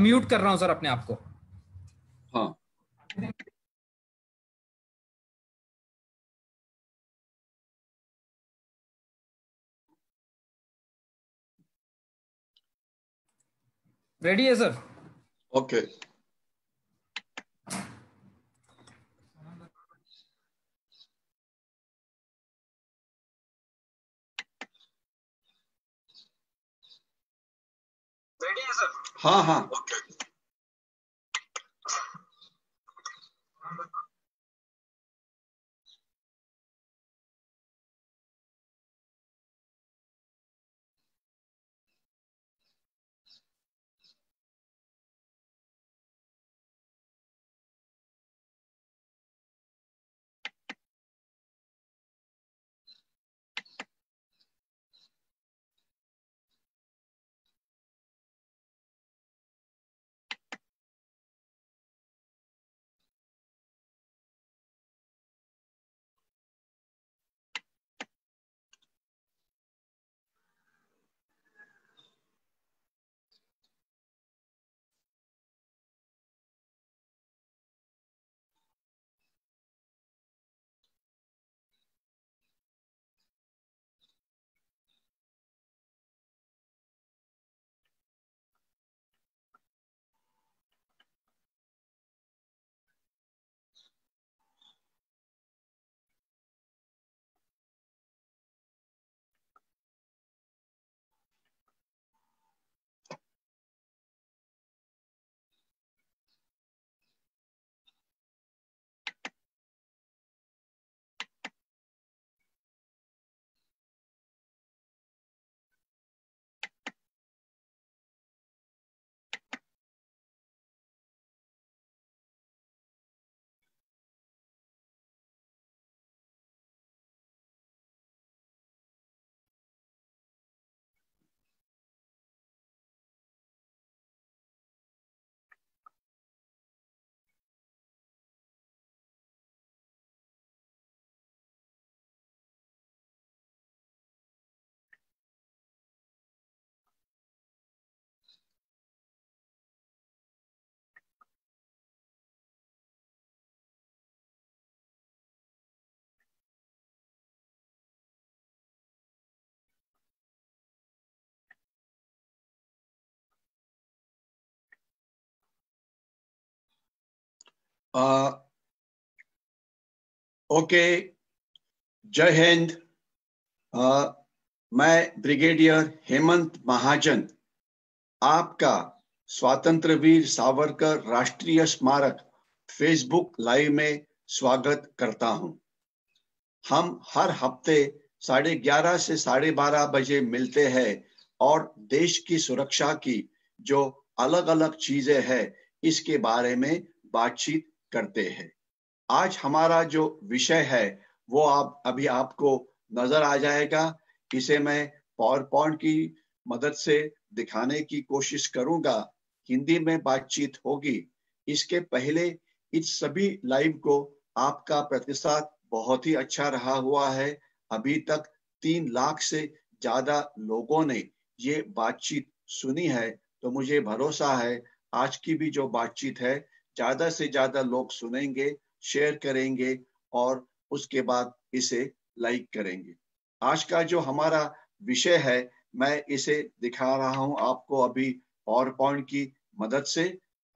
Mute कर रहा हूं सर अपने आप को। हाँ, रेडी है सर? ओके। रेडी है सर? हाँ हाँ, ओके। ओके। जय हिंद। मैं ब्रिगेडियर हेमंत महाजन आपका स्वतंत्र वीर सावरकर राष्ट्रीय स्मारक फेसबुक लाइव में स्वागत करता हूं। हम हर हफ्ते 11:30 से 12:30 बजे मिलते हैं और देश की सुरक्षा की जो अलग अलग चीजें हैं इसके बारे में बातचीत करते हैं। आज हमारा जो विषय है वो अभी आपको नजर आ जाएगा। इसे मैं पावर पॉइंट की मदद से दिखाने की कोशिश करूंगा। हिंदी में बातचीत होगी। इसके पहले इस सभी लाइव को आपका प्रतिसाद बहुत ही अच्छा रहा हुआ है। अभी तक 3 लाख से ज्यादा लोगों ने ये बातचीत सुनी है, तो मुझे भरोसा है आज की भी जो बातचीत है ज्यादा से ज्यादा लोग सुनेंगे, शेयर करेंगे और उसके बाद इसे लाइक करेंगे। आज का जो हमारा विषय है मैं इसे दिखा रहा हूं आपको अभी पावर पॉइंट की मदद से।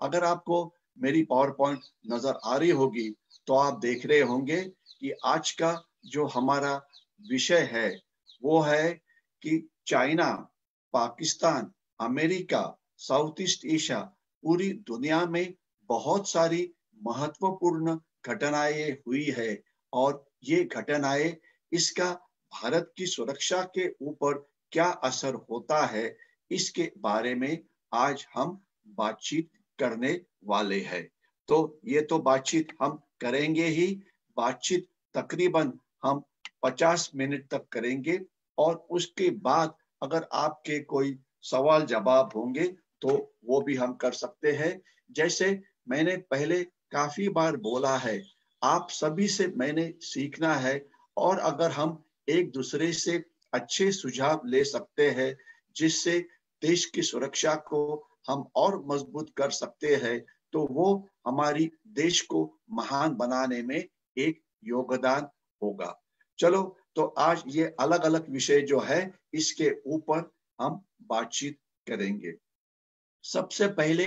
अगर आपको मेरी पावर पॉइंट नजर आ रही होगी तो आप देख रहे होंगे कि आज का जो हमारा विषय है वो है कि China, Pakistan, America, south east Asia, पूरी दुनिया में बहुत सारी महत्वपूर्ण घटनाएं हुई है और ये घटनाएं इसका भारत की सुरक्षा के ऊपर क्या असर होता है इसके बारे में आज हम बातचीत करने वाले हैं। तो ये तो बातचीत हम करेंगे ही। बातचीत तकरीबन हम 50 मिनट तक करेंगे और उसके बाद अगर आपके कोई सवाल जवाब होंगे तो वो भी हम कर सकते हैं। जैसे मैंने पहले काफी बार बोला है, आप सभी से मैंने सीखना है और अगर हम एक दूसरे से अच्छे सुझाव ले सकते हैं जिससे देश की सुरक्षा को हम और मजबूत कर सकते हैं तो वो हमारी देश को महान बनाने में एक योगदान होगा। चलो, तो आज ये अलग अलग विषय जो है इसके ऊपर हम बातचीत करेंगे। सबसे पहले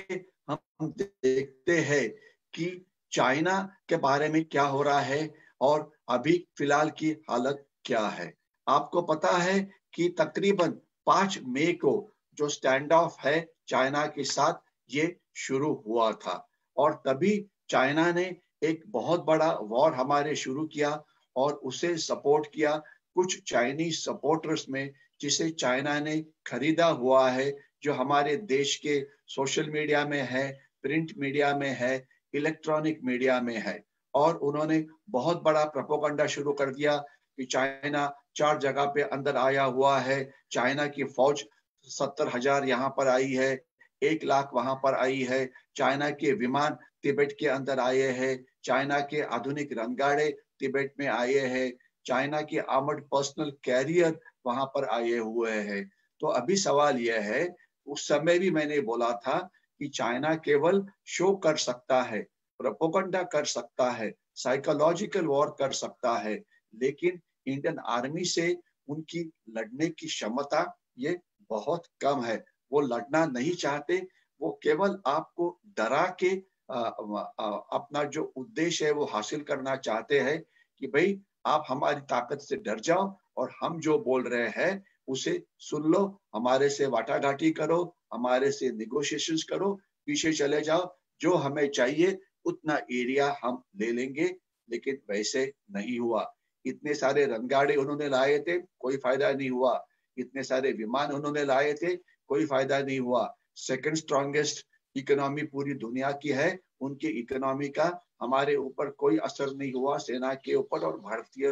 हम देखते हैं कि चाइना के बारे में क्या हो रहा है और अभी फिलहाल की हालत क्या है। आपको पता है कि तकरीबन 5 मई को जो स्टैंड ऑफ है चाइना के साथ ये शुरू हुआ था और तभी चाइना ने एक बहुत बड़ा वॉर हमारे शुरू किया और उसे सपोर्ट किया कुछ चाइनीज सपोर्टर्स में, जिसे चाइना ने खरीदा हुआ है, जो हमारे देश के सोशल मीडिया में है, प्रिंट मीडिया में है, इलेक्ट्रॉनिक मीडिया में है। और उन्होंने बहुत बड़ा प्रोपेगेंडा शुरू कर दिया कि चाइना 4 जगह पे अंदर आया हुआ है, चाइना की फौज 70,000 यहाँ पर आई है, 1 लाख वहां पर आई है, चाइना के विमान तिब्बत के अंदर आए हैं, चाइना के आधुनिक रणगाड़े तिब्बत में आए हैं, चाइना की आर्मर्ड पर्सनल कैरियर वहां पर आए हुए हैं। तो अभी सवाल यह है, उस समय भी मैंने बोला था कि चाइना केवल शो कर सकता है, प्रोपेगेंडा कर सकता है, साइकोलॉजिकल वॉर कर सकता है, लेकिन इंडियन आर्मी से उनकी लड़ने की क्षमता ये बहुत कम है। वो लड़ना नहीं चाहते, वो केवल आपको डरा के अपना जो उद्देश्य है वो हासिल करना चाहते हैं कि भाई आप हमारी ताकत से डर जाओ और हम जो बोल रहे हैं उसे सुन लो, हमारे से वाटाघाटी करो, हमारे से निगोशिएशंस करो, पीछे चले जाओ, जो हमें चाहिए उतना एरिया हम ले लेंगे। लेकिन वैसे नहीं हुआ। इतने सारे रणगाड़े उन्होंने लाए थे, कोई फायदा नहीं हुआ। इतने सारे विमान उन्होंने लाए थे, कोई फायदा नहीं हुआ। सेकंड स्ट्रॉन्गेस्ट इकोनॉमी पूरी दुनिया की है, उनकी इकोनॉमी का हमारे ऊपर कोई असर नहीं हुआ, सेना के ऊपर और भारतीय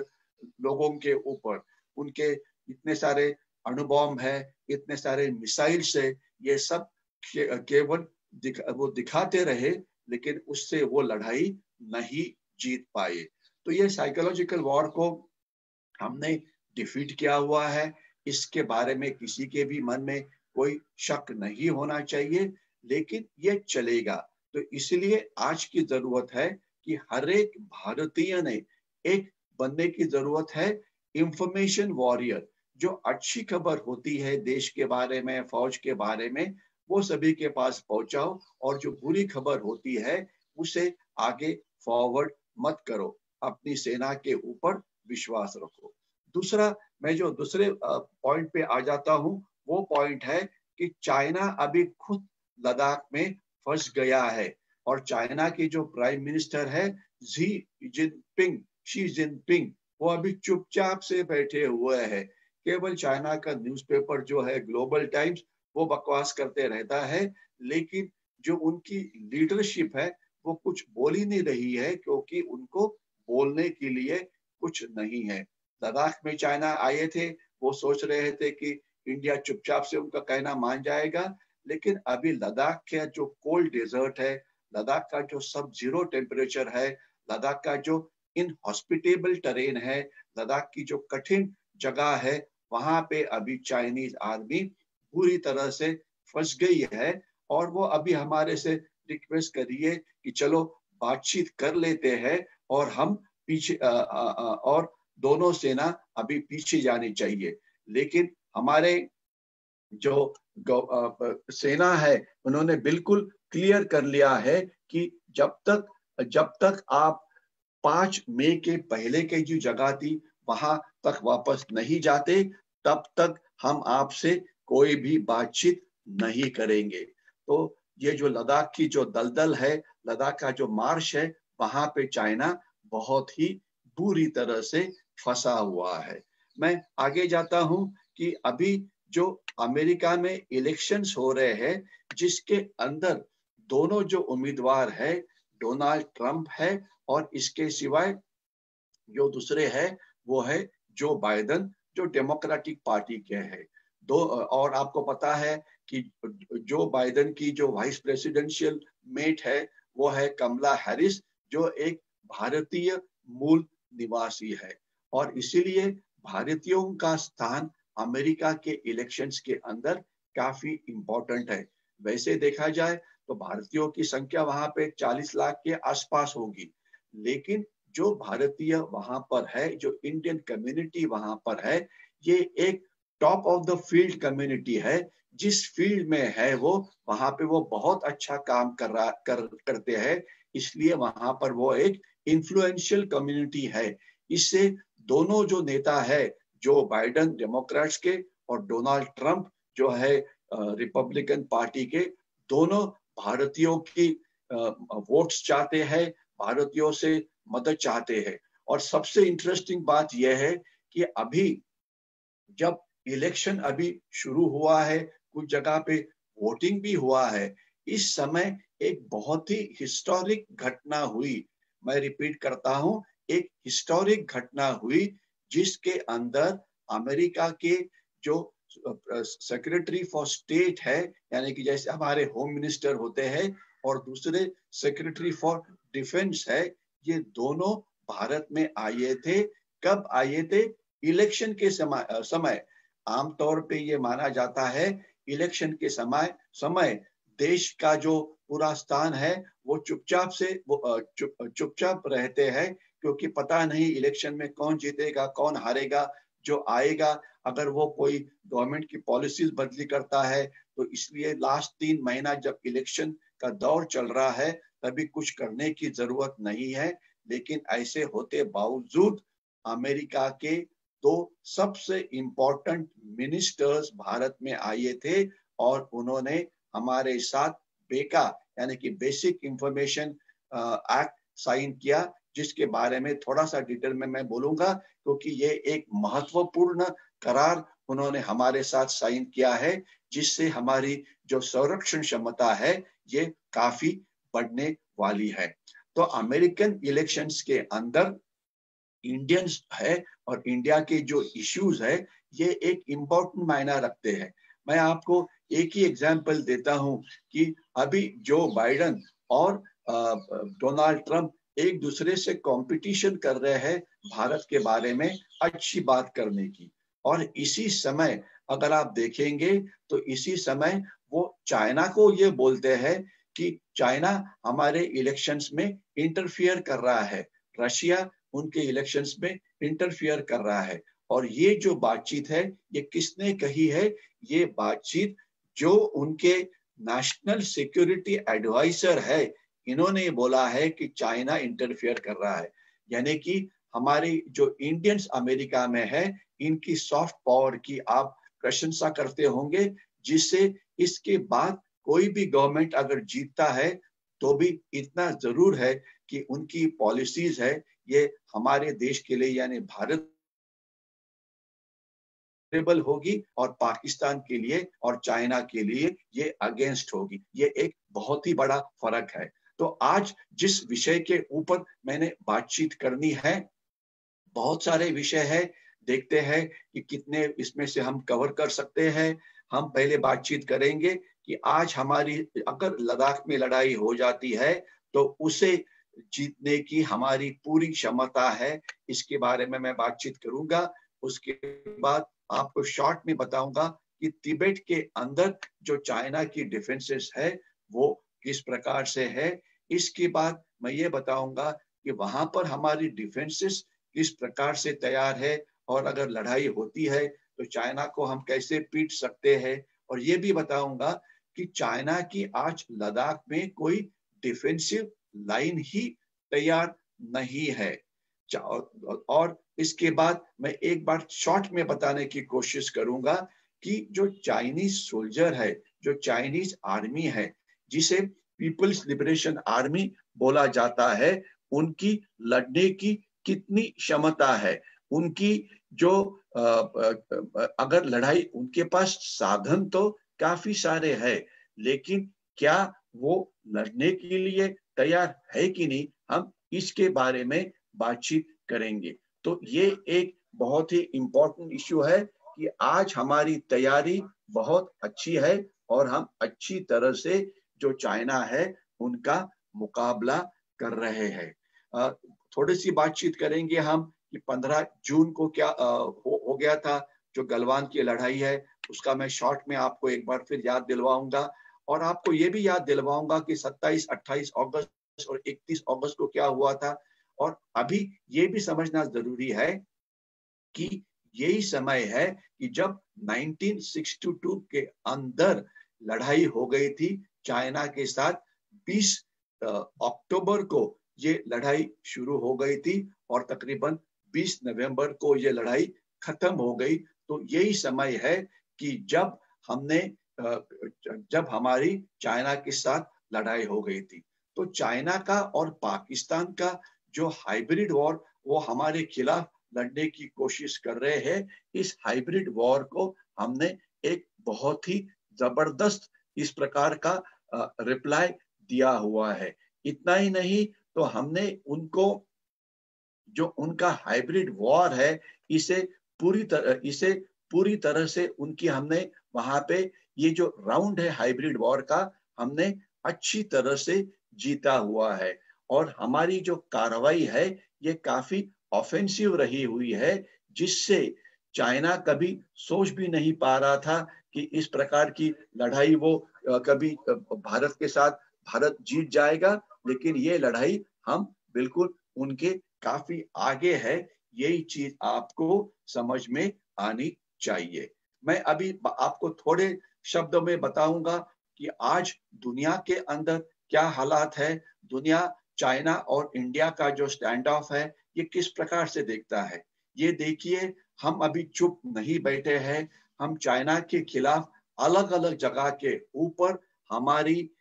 लोगों के ऊपर। उनके इतने सारे अणुबॉम्ब है, इतने सारे मिसाइल से, ये सब केवल वो दिखाते रहे, लेकिन उससे वो लड़ाई नहीं जीत पाए। तो ये साइकोलॉजिकल वॉर को हमने डिफीट किया हुआ है, इसके बारे में किसी के भी मन में कोई शक नहीं होना चाहिए, लेकिन ये चलेगा। तो इसलिए आज की जरूरत है कि हर एक भारतीय ने एक बनने की जरूरत है, इंफॉर्मेशन वॉरियर। जो अच्छी खबर होती है देश के बारे में, फौज के बारे में, वो सभी के पास पहुंचाओ, और जो बुरी खबर होती है उसे आगे फॉरवर्ड मत करो, अपनी सेना के ऊपर विश्वास रखो। दूसरा, मैं जो दूसरे पॉइंट पे आ जाता हूँ, वो पॉइंट है कि चाइना अभी खुद लद्दाख में फंस गया है और चाइना की जो प्राइम मिनिस्टर है शी जिनपिंग, वो अभी चुपचाप से बैठे हुए हैं। केवल चाइना का न्यूज़पेपर जो है ग्लोबल टाइम्स, वो बकवास करते रहता है, लेकिन जो उनकी लीडरशिप है वो कुछ बोल ही नहीं रही है, क्योंकि उनको बोलने के लिए कुछ नहीं है। लद्दाख में चाइना आए थे, वो सोच रहे थे कि इंडिया चुपचाप से उनका कहना मान जाएगा, लेकिन अभी लद्दाख का जो कोल्ड डेजर्ट है, लद्दाख का जो सब जीरो टेम्परेचर है, लद्दाख का जो इनहॉस्पिटेबल टेरेन है, लद्दाख की जो कठिन जगह है, वहां पे अभी चाइनीज आर्मी पूरी तरह से फंस गई है। और वो अभी हमारे से रिक्वेस्ट करिए कि चलो बातचीत कर लेते हैं और हम पीछे और दोनों सेना अभी पीछे जानी चाहिए। लेकिन हमारे जो सेना है उन्होंने बिल्कुल क्लियर कर लिया है कि जब तक आप 5 मई के पहले की जो जगह थी वहां तक वापस नहीं जाते, तब तक हम आपसे कोई भी बातचीत नहीं करेंगे। तो ये जो लद्दाख की जो दलदल है, लद्दाख का जो मार्च है, वहां पे चाइना बहुत ही बुरी तरह से फंसा हुआ है। मैं आगे जाता हूं कि अभी जो अमेरिका में इलेक्शंस हो रहे हैं, जिसके अंदर दोनों जो उम्मीदवार है डोनाल्ड ट्रंप है, और इसके सिवाय जो दूसरे है वो है जो बाइडेन, जो डेमोक्रेटिक पार्टी के हैं। दो, और आपको पता है कि जो बाइडेन की जो वाइस प्रेसिडेंशियल मेट है वो है कमला हैरिस, जो एक भारतीय मूल निवासी है। और इसीलिए भारतीयों का स्थान अमेरिका के इलेक्शंस के अंदर काफी इंपॉर्टेंट है। वैसे देखा जाए तो भारतीयों की संख्या वहां पे 40 लाख के आसपास होगी, लेकिन जो भारतीय वहां पर है, जो इंडियन कम्युनिटी वहां पर है, ये एक top of the field community है। जिस फील्ड में है वो, वहां पे वो बहुत अच्छा काम करते हैं, इसलिए वहां पर वो एक इन्फ्लुएंशियल कम्युनिटी है। इससे दोनों जो नेता है, जो बाइडेन डेमोक्रेट्स के और डोनाल्ड ट्रंप जो है रिपब्लिकन पार्टी के, दोनों भारतीयों की वोट्स चाहते हैं, भारतीयों से मदद चाहते हैं। और सबसे इंटरेस्टिंग बात यह है कि अभी जब इलेक्शन अभी शुरू हुआ है, कुछ जगह पे वोटिंग भी हुआ है, इस समय एक बहुत ही हिस्टोरिक घटना हुई। मैं रिपीट करता हूं, एक हिस्टोरिक घटना हुई जिसके अंदर अमेरिका के जो सेक्रेटरी फॉर स्टेट है, यानी कि जैसे हमारे होम मिनिस्टर होते हैं, और दूसरे सेक्रेटरी फॉर डिफेंस है, ये दोनों भारत में आए थे। कब आए थे? इलेक्शन के समय आमतौर पे ये माना जाता है, इलेक्शन के समय देश का जो पूरा स्थान है वो चुपचाप रहते हैं, क्योंकि पता नहीं इलेक्शन में कौन जीतेगा कौन हारेगा। जो आएगा, अगर वो कोई गवर्नमेंट की पॉलिसीज बदली करता है, तो इसलिए लास्ट 3 महीना जब इलेक्शन का दौर चल रहा है, तभी कुछ करने की जरूरत नहीं है। लेकिन ऐसे होते बावजूद अमेरिका के तो सबसे इम्पोर्टेंट मिनिस्टर्स भारत में आए थे, और उन्होंने हमारे साथ बेका यानी कि बेसिक इंफॉर्मेशन एक्ट साइन किया, जिसके बारे में थोड़ा सा डिटेल में मैं बोलूंगा, क्योंकि ये एक महत्वपूर्ण करार उन्होंने हमारे साथ साइन किया है, जिससे हमारी जो संरक्षण क्षमता है ये काफी बढ़ने वाली है। तो अमेरिकन इलेक्शंस के अंदर इंडियंस है और इंडिया के जो इश्यूज है, ये एक इम्पोर्टेंट मायना रखते हैं। मैं आपको एक ही एग्जांपल देता हूं कि अभी जो बाइडेन और डोनाल्ड ट्रंप एक दूसरे से कंपटीशन कर रहे हैं भारत के बारे में अच्छी बात करने की। और इसी समय अगर आप देखेंगे तो इसी समय वो चाइना को ये बोलते हैं कि चाइना हमारे इलेक्शंस में इंटरफियर कर रहा है, रशिया उनके इलेक्शंस में इंटरफियर कर रहा है। और ये जो बातचीत है, ये किसने कही है? ये बातचीत जो उनके नेशनल सिक्योरिटी एडवाइजर है, इन्होंने बोला है कि चाइना इंटरफियर कर रहा है। यानी कि हमारी जो इंडियंस अमेरिका में है, इनकी सॉफ्ट पावर की आप प्रशंसा करते होंगे, जिससे इसके बाद कोई भी गवर्नमेंट अगर जीतता है तो भी इतना जरूर है कि उनकी पॉलिसीज है ये हमारे देश के लिए यानी भारत होगी, और पाकिस्तान के लिए और चाइना के लिए ये अगेंस्ट होगी। ये एक बहुत ही बड़ा फर्क है। तो आज जिस विषय के ऊपर मैंने बातचीत करनी है, बहुत सारे विषय है, देखते हैं कि कितने इसमें से हम कवर कर सकते हैं। हम पहले बातचीत करेंगे कि आज हमारी अगर लद्दाख में लड़ाई हो जाती है तो उसे जीतने की हमारी पूरी क्षमता है, इसके बारे में मैं बातचीत करूंगा। उसके बाद आपको शॉर्ट में बताऊंगा कि तिब्बत के अंदर जो चाइना की डिफेंसेस है वो किस प्रकार से है। इसके बाद मैं ये बताऊंगा कि वहां पर हमारी डिफेंसेस किस प्रकार से तैयार है, और अगर लड़ाई होती है तो चाइना को हम कैसे पीट सकते हैं। और ये भी बताऊंगा कि चाइना की आज लद्दाख में कोई डिफेंसिव लाइन ही तैयार नहीं है। और इसके बाद मैं एक बार शॉर्ट में बताने की कोशिश करूंगा कि जो चाइनीज सोल्जर है, जो चाइनीज आर्मी है, जिसे पीपल्स लिबरेशन आर्मी बोला जाता है, उनकी लड़ने की कितनी क्षमता है, उनकी जो अगर लड़ाई, उनके पास साधन तो काफी सारे हैं, लेकिन क्या वो लड़ने के लिए तैयार है कि नहीं, हम इसके बारे में बातचीत करेंगे। तो ये एक बहुत ही इम्पोर्टेंट इश्यू है कि आज हमारी तैयारी बहुत अच्छी है और हम अच्छी तरह से जो चाइना है उनका मुकाबला कर रहे हैं। थोड़ी सी बातचीत करेंगे हम कि 15 जून को क्या हो गया था, जो गलवान की लड़ाई है, उसका मैं शॉर्ट में आपको एक बार फिर याद दिलवाऊंगा। और आपको ये भी याद दिलवाऊंगा कि 27, 28 अगस्त और 31 अगस्त को क्या हुआ था। और अभी ये भी समझना जरूरी है कि यही समय है कि जब 1962 के अंदर लड़ाई हो गई थी चाइना के साथ। 20 अक्टूबर को ये लड़ाई शुरू हो गई थी और तकरीबन 20 नवंबर को ये लड़ाई खत्म हो गई। तो यही समय है कि जब हमारी चाइना के साथ लड़ाई हो गई थी। तो चाइना का और पाकिस्तान का जो हाइब्रिड वॉर वो हमारे खिलाफ लड़ने की कोशिश कर रहे हैं। इस हाइब्रिड वॉर को हमने एक बहुत ही जबरदस्त इस प्रकार का रिप्लाई दिया हुआ है। इतना ही नहीं तो हमने उनको जो उनका हाइब्रिड वॉर है इसे पूरी तरह से उनकी हमने वहां पे ये जो राउंड है हाइब्रिड वॉर का हमने अच्छी तरह से जीता हुआ है। और हमारी जो कार्रवाई है ये काफी ऑफेंसिव रही हुई है, जिससे चाइना कभी सोच भी नहीं पा रहा था कि इस प्रकार की लड़ाई वो कभी भारत के साथ भारत जीत जाएगा। लेकिन ये लड़ाई हम बिल्कुल उनके काफी आगे है। यही चीज आपको समझ में आनी चाहिए। मैं अभी आपको थोड़े शब्दों में बताऊंगा कि आज दुनिया के अंदर क्या हालात है। दुनिया चाइना और इंडिया का जो स्टैंड ऑफ है ये किस प्रकार से देखता है। ये देखिए, हम अभी चुप नहीं बैठे हैं। हम चाइना के खिलाफ अलग अलग जगह के ऊपर हमारी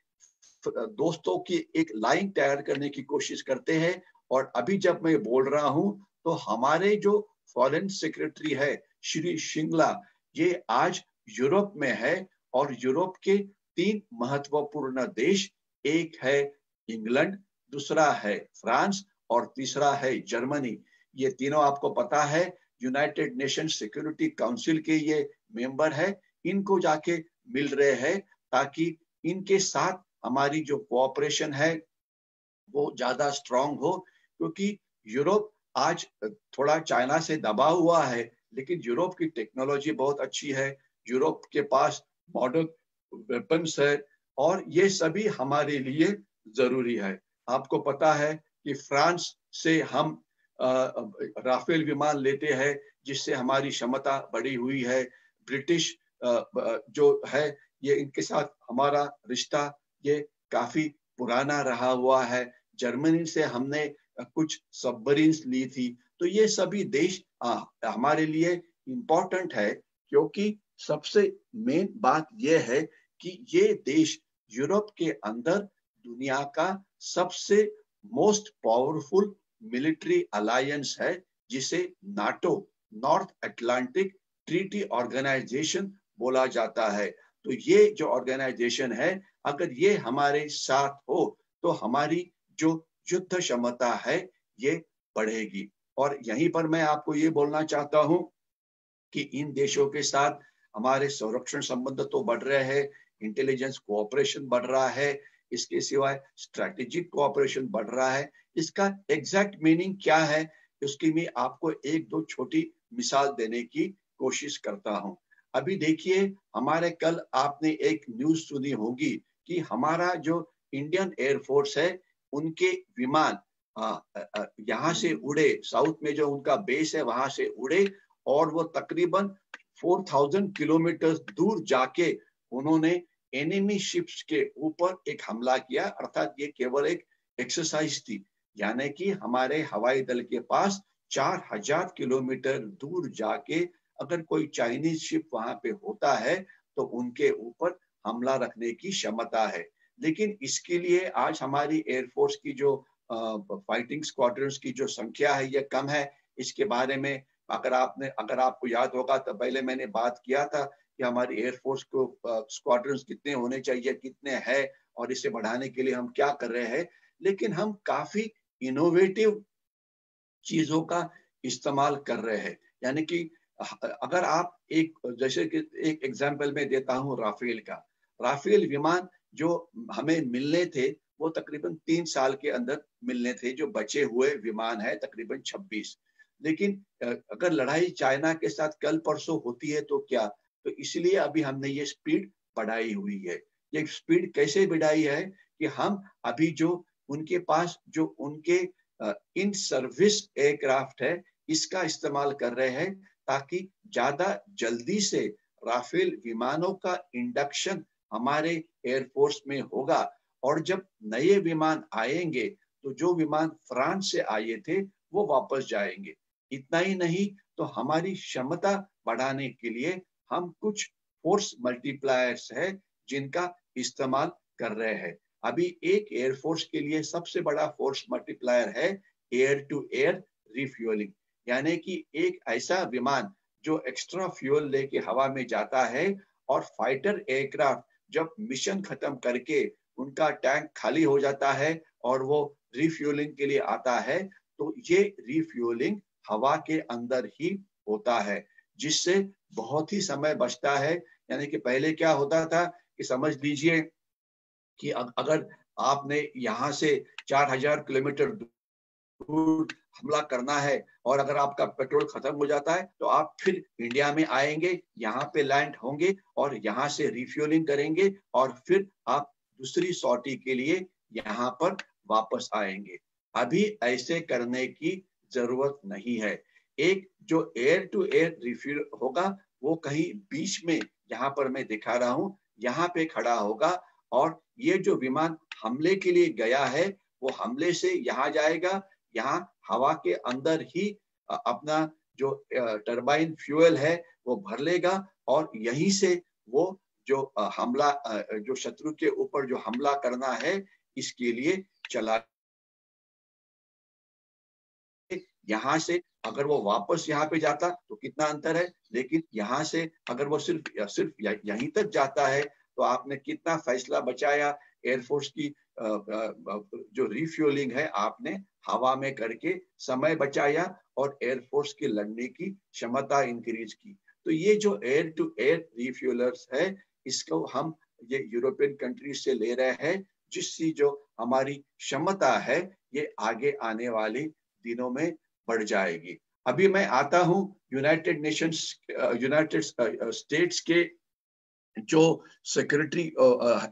दोस्तों की एक लाइन तैयार करने की कोशिश करते हैं। और अभी जब मैं बोल रहा हूं तो हमारे जो फॉरेन सेक्रेटरी है श्री श्रृंगला, ये आज यूरोप में है। और यूरोप के 3 महत्वपूर्ण देश, एक है इंग्लैंड, दूसरा है फ्रांस और तीसरा है जर्मनी। ये तीनों आपको पता है यूनाइटेड नेशन सिक्योरिटी काउंसिल के ये मेंबर है। इनको जाके मिल रहे हैं ताकि इनके साथ हमारी जो कोऑपरेशन है वो ज्यादा स्ट्रांग हो। क्योंकि यूरोप आज थोड़ा चाइना से दबा हुआ है, लेकिन यूरोप की टेक्नोलॉजी बहुत अच्छी है। यूरोप के पास मॉडर्न वेपन्स है और ये सभी हमारे लिए जरूरी है। आपको पता है कि फ्रांस से हम राफेल विमान लेते हैं, जिससे हमारी क्षमता बढ़ी हुई है। ब्रिटिश जो है ये इनके साथ हमारा रिश्ता ये काफी पुराना रहा हुआ है। जर्मनी से हमने कुछ सबमरीन्स ली थी। तो ये सभी देश हमारे लिए इम्पोर्टेंट है, क्योंकि सबसे मेन बात यह है कि ये देश यूरोप के अंदर दुनिया का सबसे मोस्ट पावरफुल मिलिट्री अलायंस है, जिसे NATO, North Atlantic Treaty Organization बोला जाता है। तो ये जो ऑर्गेनाइजेशन है, अगर ये हमारे साथ हो तो हमारी जो युद्ध क्षमता है ये बढ़ेगी। और यहीं पर मैं आपको ये बोलना चाहता हूं कि इन देशों के साथ हमारे संरक्षण संबंध तो बढ़ रहे हैं, इंटेलिजेंस कोऑपरेशन बढ़ रहा है, इसके सिवाय स्ट्रैटेजिक कोऑपरेशन बढ़ रहा है। इसका एग्जैक्ट मीनिंग क्या है उसकी मैं आपको एक दो छोटी मिसाल देने की कोशिश करता हूं। अभी देखिए, हमारे कल आपने एक न्यूज सुनी होगी कि हमारा जो इंडियन एयरफोर्स है उनके विमान यहाँ से उड़े, साउथ में जो उनका बेस है वहां से उड़े और वो तकरीबन 4000 किलोमीटर दूर जाके उन्होंने एनिमी शिप्स के ऊपर एक हमला किया। अर्थात ये केवल एक एक्सरसाइज थी, यानी कि हमारे हवाई दल के पास 4000 किलोमीटर दूर जाके अगर कोई चाइनीज शिप वहां पे होता है तो उनके ऊपर हमला रखने की क्षमता है। लेकिन इसके लिए आज हमारी एयरफोर्स की जो फाइटिंग स्क्वाड्रन्स की जो संख्या है ये कम है। इसके बारे में अगर आपको याद होगा तो पहले मैंने बात किया था कि हमारी एयरफोर्स को स्क्वाड्रन्स कितने होने चाहिए, कितने हैं और इसे बढ़ाने के लिए हम क्या कर रहे हैं। लेकिन हम काफी इनोवेटिव चीजों का इस्तेमाल कर रहे हैं। यानी कि अगर आप जैसे कि एक एग्जांपल मैं देता हूं राफेल का। राफेल विमान जो हमें मिलने थे वो तकरीबन 3 साल के अंदर मिलने थे, जो बचे हुए विमान है तकरीबन 26। लेकिन अगर लड़ाई चाइना के साथ कल परसों होती है तो क्या, तो इसलिए अभी हमने ये स्पीड बढ़ाई हुई है। ये स्पीड कैसे बढ़ाई है कि हम अभी जो उनके पास जो उनके इन सर्विस एयरक्राफ्ट है इसका इस्तेमाल कर रहे हैं ताकि ज्यादा जल्दी से राफेल विमानों का इंडक्शन हमारे एयरफोर्स में होगा। और जब नए विमान आएंगे तो जो विमान फ्रांस से आए थे वो वापस जाएंगे। इतना ही नहीं तो हमारी क्षमता बढ़ाने के लिए हम कुछ फोर्स मल्टीप्लायर्स है जिनका इस्तेमाल कर रहे हैं। अभी एक एयरफोर्स के लिए सबसे बड़ा फोर्स मल्टीप्लायर है एयर टू एयर रिफ्यूलिंग, यानी कि एक ऐसा विमान जो एक्स्ट्रा फ्यूल लेके हवा में जाता है और फाइटर एयरक्राफ्ट जब मिशन खत्म करके उनका टैंक खाली हो जाता है और वो रिफ्यूलिंग के लिए आता है तो ये रिफ्यूलिंग हवा के अंदर ही होता है, जिससे बहुत ही समय बचता है। यानी कि पहले क्या होता था कि समझ लीजिए कि अगर आपने यहाँ से 4000 किलोमीटर दूर हमला करना है और अगर आपका पेट्रोल खत्म हो जाता है तो आप फिर इंडिया में आएंगे, यहाँ पे लैंड होंगे और यहाँ से रिफ्यूलिंग करेंगे और फिर आप दूसरी सॉर्टी के लिए यहाँ पर वापस आएंगे। अभी ऐसे करने की जरूरत नहीं है। एक जो एयर टू एयर रिफ्यूल होगा वो कहीं बीच में, यहाँ पर मैं दिखा रहा हूँ, यहाँ पे खड़ा होगा और ये जो विमान हमले के लिए गया है वो हमले से यहाँ जाएगा, यहाँ हवा के अंदर ही अपना जो टरबाइन फ्यूल है वो भर लेगा और यहीं से वो जो हमला जो शत्रु के ऊपर जो हमला करना है इसके लिए चला। यहाँ से अगर वो वापस यहाँ पे जाता तो कितना अंतर है, लेकिन यहाँ से अगर वो सिर्फ यहीं तक जाता है तो आपने कितना फैसला बचाया। एयरफोर्स की जो रिफ्यूलिंग है आपने हवा में करके समय बचाया और एयरफोर्स के लड़ने की क्षमता इंक्रीज की। तो ये जो एयर टू एयर रिफ्यूलर्स है इसको हम ये यूरोपियन कंट्रीज से ले रहे हैं, जिससे जो हमारी क्षमता है ये आगे आने वाले दिनों में बढ़ जाएगी। अभी मैं आता हूं यूनाइटेड स्टेट्स के जो सेक्रेटरी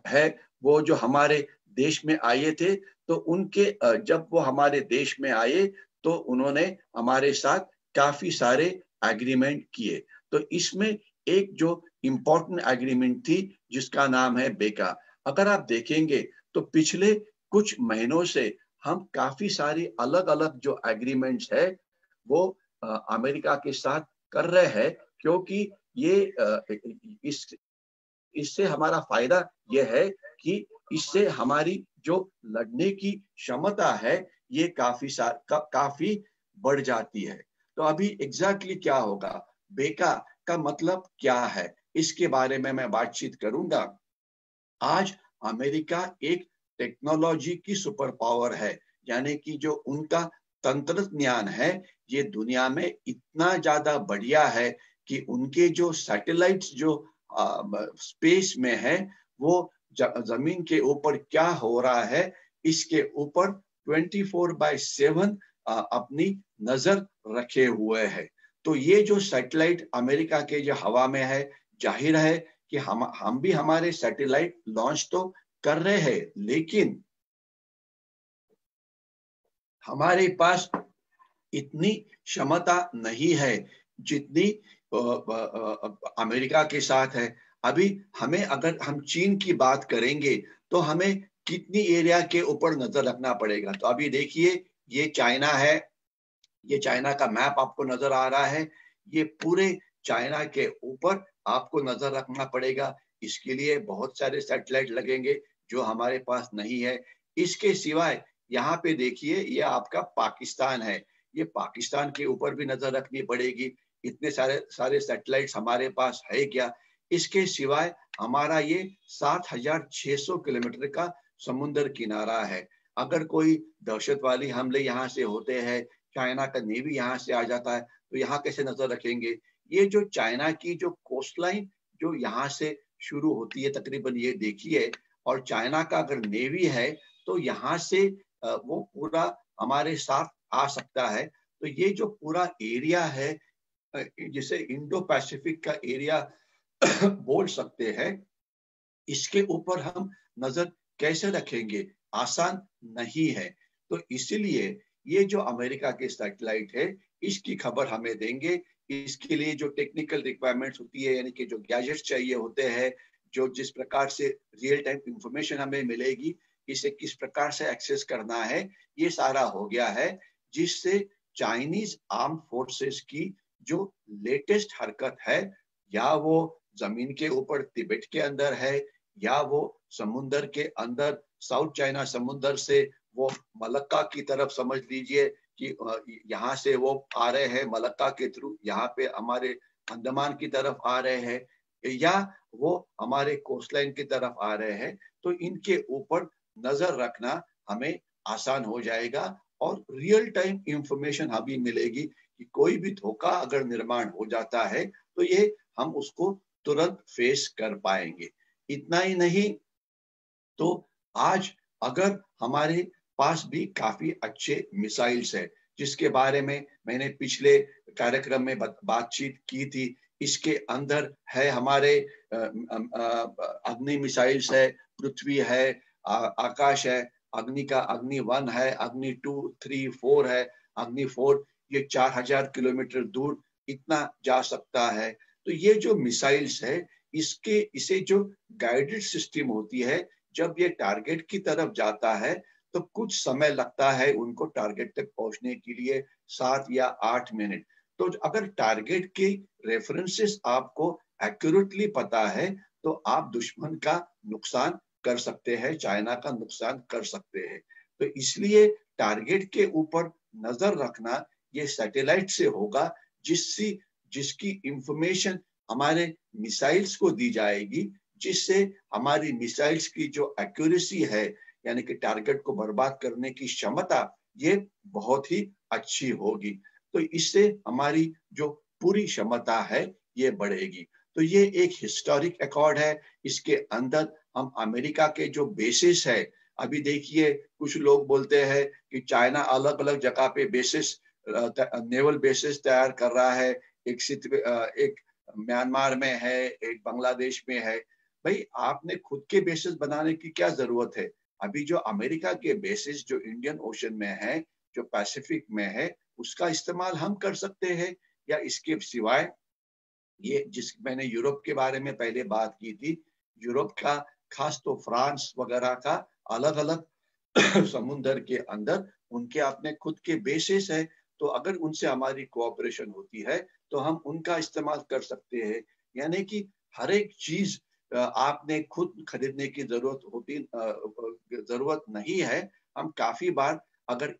है वो जो हमारे देश में आए थे तो उनके जब वो हमारे देश में आए तो उन्होंने हमारे साथ काफी सारे एग्रीमेंट किए। तो इसमें एक जो इम्पोर्टेंट एग्रीमेंट थी जिसका नाम है बेका। अगर आप देखेंगे तो पिछले कुछ महीनों से हम काफी सारी अलग अलग जो एग्रीमेंट्स है वो अमेरिका के साथ कर रहे हैं, क्योंकि ये इससे हमारा फायदा यह है कि इससे हमारी जो लड़ने की क्षमता है ये काफी बढ़ जाती है। तो अभी एग्जैक्टली क्या होगा, बेका का मतलब क्या है, इसके बारे में मैं बातचीत करूंगा। आज अमेरिका एक टेक्नोलॉजी की सुपर पावर है, यानी कि जो उनका तंत्र ज्ञान है ये दुनिया में इतना ज्यादा बढ़िया है कि उनके जो सैटेलाइट्स जो स्पेस में है वो जमीन के ऊपर क्या हो रहा है इसके ऊपर 24/7 अपनी नजर रखे हुए है। तो ये जो सैटेलाइट अमेरिका के जो हवा में है, जाहिर है कि हम भी हमारे सैटेलाइट लॉन्च तो कर रहे हैं, लेकिन हमारे पास इतनी क्षमता नहीं है जितनी अमेरिका के साथ है। अभी हमें अगर हम चीन की बात करेंगे तो हमें कितनी एरिया के ऊपर नजर रखना पड़ेगा। तो अभी देखिए ये चाइना है, ये चाइना का मैप आपको नजर आ रहा है, ये पूरे चाइना के ऊपर आपको नजर रखना पड़ेगा। इसके लिए बहुत सारे सैटेलाइट लगेंगे जो हमारे पास नहीं है। इसके सिवाय यहाँ पे देखिए ये आपका पाकिस्तान है, ये पाकिस्तान के ऊपर भी नजर रखनी पड़ेगी। इतने सारे सैटेलाइट्स हमारे पास है क्या। इसके सिवाय हमारा ये 7600 किलोमीटर का समुद्र किनारा है। अगर कोई दहशतवादी हमले यहाँ से होते हैं, चाइना का नेवी यहाँ से आ जाता है तो यहाँ कैसे नजर रखेंगे। ये जो चाइना की जो कोस्ट लाइन जो यहाँ से शुरू होती है तकरीबन ये देखिए, और चाइना का अगर नेवी है तो यहाँ से वो पूरा हमारे साथ आ सकता है। तो ये जो पूरा एरिया है जिसे इंडो पैसिफिक का एरिया बोल सकते हैं, इसके ऊपर हम नजर कैसे रखेंगे? आसान नहीं है। तो इसीलिए ये जो अमेरिका के सैटेलाइट है, इसकी खबर हमें देंगे। इसके लिए जो टेक्निकल रिक्वायरमेंट्स होती है, यानी कि जो गैजेट्स चाहिए होते हैं, जो जिस प्रकार से रियल टाइम इंफॉर्मेशन हमें मिलेगी, इसे किस प्रकार से एक्सेस करना है, ये सारा हो गया है, जिससे चाइनीज आर्म फोर्सेस की जो लेटेस्ट हरकत है, या वो जमीन के ऊपर तिब्बत के अंदर है, या वो समुंदर के अंदर साउथ चाइना समुंदर से वो मलक्का की तरफ समझ लीजिए कि यहाँ से वो आ रहे हैं मलक्का के थ्रू, यहाँ पे हमारे अंडमान की तरफ आ रहे हैं, या वो हमारे कोस्टलाइन की तरफ आ रहे हैं, तो इनके ऊपर नजर रखना हमें आसान हो जाएगा और रियल टाइम इंफॉर्मेशन हमें मिलेगी कि कोई भी धोखा अगर निर्माण हो जाता है तो ये हम उसको तुरंत फेस कर पाएंगे। इतना ही नहीं, तो आज अगर हमारे पास भी काफी अच्छे मिसाइल्स है, जिसके बारे में मैंने पिछले कार्यक्रम में बातचीत की थी, इसके अंदर है हमारे अग्नि मिसाइल्स है, पृथ्वी है, आकाश है, अग्नि का अग्नि 1 है, अग्नि 2, 3, 4 है, अग्नि 4 ये 4000 किलोमीटर दूर इतना जा सकता है। तो ये जो मिसाइल्स है, इसे जो गाइडेड सिस्टम होती है, जब ये टारगेट की तरफ जाता है तो कुछ समय लगता है उनको टारगेट तक पहुंचने के लिए, 7 या 8 मिनट। तो अगर टारगेट के रेफरेंसेस आपको एक्यूरेटली पता है तो आप दुश्मन का नुकसान कर सकते हैं, चाइना का नुकसान कर सकते हैं। तो इसलिए टारगेट के ऊपर नजर रखना ये सैटेलाइट से होगा, जिसकी इंफॉर्मेशन हमारे मिसाइल्स को दी जाएगी, जिससे हमारी मिसाइल्स की जो एक्यूरेसी है, यानी कि टारगेट को बर्बाद करने की क्षमता, ये बहुत ही अच्छी होगी। तो इससे हमारी जो पूरी क्षमता है ये बढ़ेगी। तो ये एक हिस्टोरिक अकॉर्ड है। इसके अंदर हम अमेरिका के जो बेसिस है, अभी देखिए कुछ लोग बोलते हैं कि चाइना अलग अलग जगह पे बेसिस, नेवल बेसिस तैयार कर रहा है, एक म्यांमार में है, एक बांग्लादेश में है। भाई आपने खुद के बेसिस बनाने की क्या जरूरत है? अभी जो अमेरिका के बेसिस जो इंडियन ओशन में है, जो पैसिफिक में है, उसका इस्तेमाल हम कर सकते हैं। या इसके सिवाय ये जिस मैंने यूरोप के बारे में पहले बात की थी, यूरोप का खास तो फ्रांस वगैरह का अलग अलग समुंदर के अंदर उनके अपने खुद के बेसिस है। तो अगर उनसे हमारी कोऑपरेशन होती है तो हम उनका इस्तेमाल कर सकते हैं। यानी कि हर एक चीज आपने खुद खरीदने की जरूरत नहीं है। हम काफी बार अगर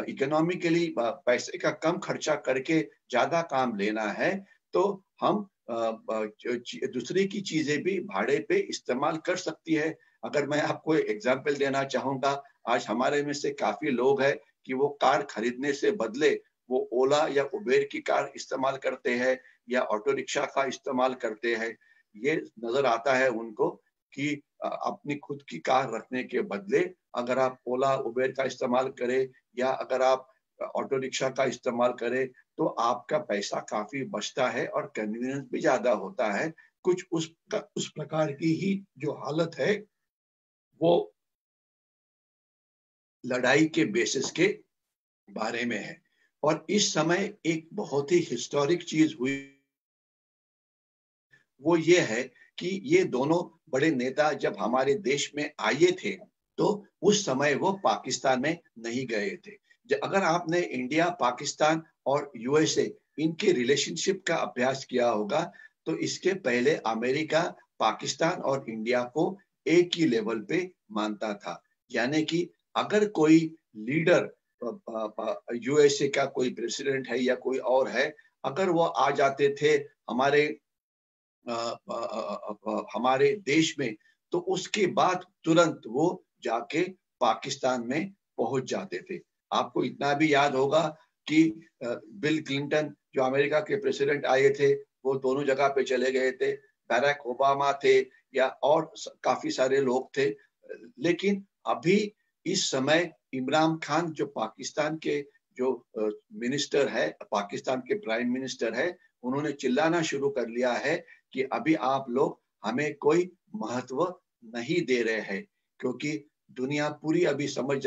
इकोनॉमिकली पैसे का कम खर्चा करके ज्यादा काम लेना है तो हम दूसरी की चीजें भी भाड़े पे इस्तेमाल कर सकती है। अगर मैं आपको एग्जाम्पल देना चाहूंगा, आज हमारे में से काफी लोग हैं कि वो कार खरीदने से बदले वो ओला या उबेर की कार इस्तेमाल करते हैं या ऑटो रिक्शा का इस्तेमाल करते हैं। ये नजर आता है उनको कि अपनी खुद की कार रखने के बदले अगर आप ओला उबेर का इस्तेमाल करें या अगर आप ऑटो रिक्शा का इस्तेमाल करें तो आपका पैसा काफी बचता है और कन्वीनियंस भी ज्यादा होता है। कुछ उस प्रकार की ही जो हालत है वो लड़ाई के बेसिस के बारे में है। और इस समय एक बहुत ही हिस्टोरिक चीज हुई, वो ये है कि ये दोनों बड़े नेता जब हमारे देश में आए थे तो उस समय वो पाकिस्तान में नहीं गए थे। अगर आपने इंडिया, पाकिस्तान और यूएसए इनके रिलेशनशिप का अभ्यास किया होगा तो इसके पहले अमेरिका पाकिस्तान और इंडिया को एक ही लेवल पे मानता था। यानी कि अगर कोई लीडर, यूएसए का कोई प्रेसिडेंट है या कोई और है, अगर वो आ जाते थे हमारे देश में तो उसके बाद तुरंत वो जाके पाकिस्तान में पहुंच जाते थे। आपको इतना भी याद होगा कि बिल क्लिंटन जो अमेरिका के प्रेसिडेंट आए थे वो दोनों जगह पे चले गए थे, बैरक ओबामा थे या और काफी सारे लोग थे। लेकिन अभी इस समय इमरान खान जो पाकिस्तान के जो मिनिस्टर है, पाकिस्तान के प्राइम मिनिस्टर है, उन्होंने चिल्लाना शुरू कर लिया है कि अभी आप लोग हमें कोई महत्व नहीं दे रहे हैं, क्योंकि दुनिया पूरी अभी समझ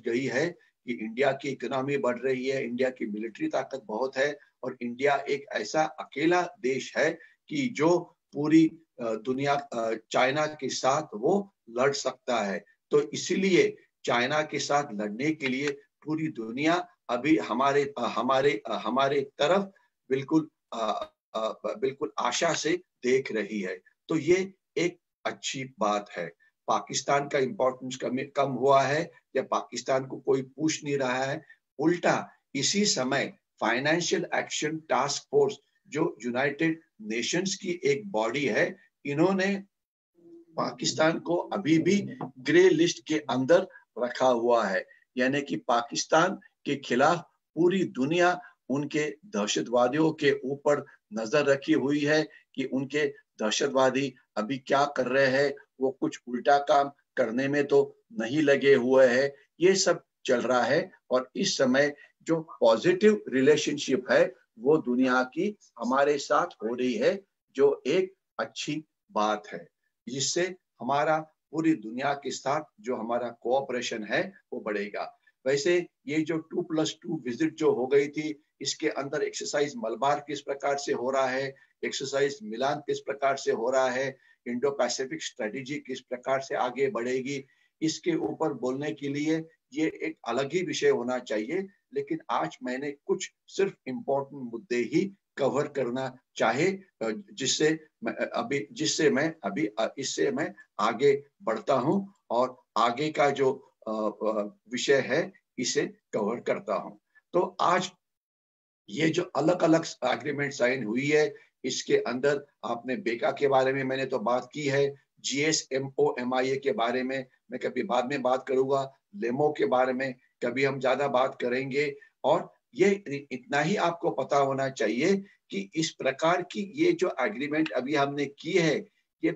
गई है कि इंडिया की इकोनॉमी बढ़ रही है, इंडिया की मिलिट्री ताकत बहुत है और इंडिया एक ऐसा अकेला देश है कि जो पूरी दुनिया चाइना के साथ वो लड़ सकता है। तो इसीलिए चाइना के साथ लड़ने के लिए पूरी दुनिया अभी हमारे तरफ बिल्कुल बिल्कुल आशा से देख रही है। तो ये एक अच्छी बात है। पाकिस्तान का इंपॉर्टेंस कम हुआ है या पाकिस्तान को कोई पूछ नहीं रहा है। उल्टा इसी समय फाइनेंशियल एक्शन टास्क फोर्स जो यूनाइटेड नेशंस की एक बॉडी है, इन्होंने पाकिस्तान को अभी भी ग्रे लिस्ट के अंदर रखा हुआ है। यानी कि पाकिस्तान के खिलाफ पूरी दुनिया उनके दहशतवादियों के ऊपर नजर रखी हुई है कि उनके दहशतवादी अभी क्या कर रहे हैं, वो कुछ उल्टा काम करने में तो नहीं लगे हुए हैं। ये सब चल रहा है और इस समय जो पॉजिटिव रिलेशनशिप है वो दुनिया की हमारे साथ हो रही है, जो एक अच्छी बात है, जिससे हमारा पूरी दुनिया के साथ जो हमारा कोऑपरेशन है वो बढ़ेगा। वैसे ये जो 2+2 विजिट जो हो गई थी, इसके अंदर एक्सरसाइज मलबार किस प्रकार से हो रहा है, एक्सरसाइज मिलान किस प्रकार से हो रहा है, इंडो पैसिफिक स्ट्रेटेजी किस प्रकार से आगे बढ़ेगी, इसके ऊपर बोलने के लिए ये एक अलग ही विषय होना चाहिए। लेकिन आज मैंने कुछ सिर्फ इम्पोर्टेंट मुद्दे ही कवर करना चाहे, जिससे मैं अभी इससे मैं आगे बढ़ता हूं और आगे का जो विषय है इसे कवर करता हूं। तो आज ये जो अलग अलग एग्रीमेंट साइन हुई है, इसके अंदर आपने बेका के बारे में मैंने तो बात की है, GSMO-MIA के बारे में मैं कभी बाद में बात करूंगा, लेमो के बारे में कभी हम ज्यादा बात करेंगे। और ये इतना ही आपको पता होना चाहिए कि इस प्रकार की ये जो एग्रीमेंट अभी हमने की है, ये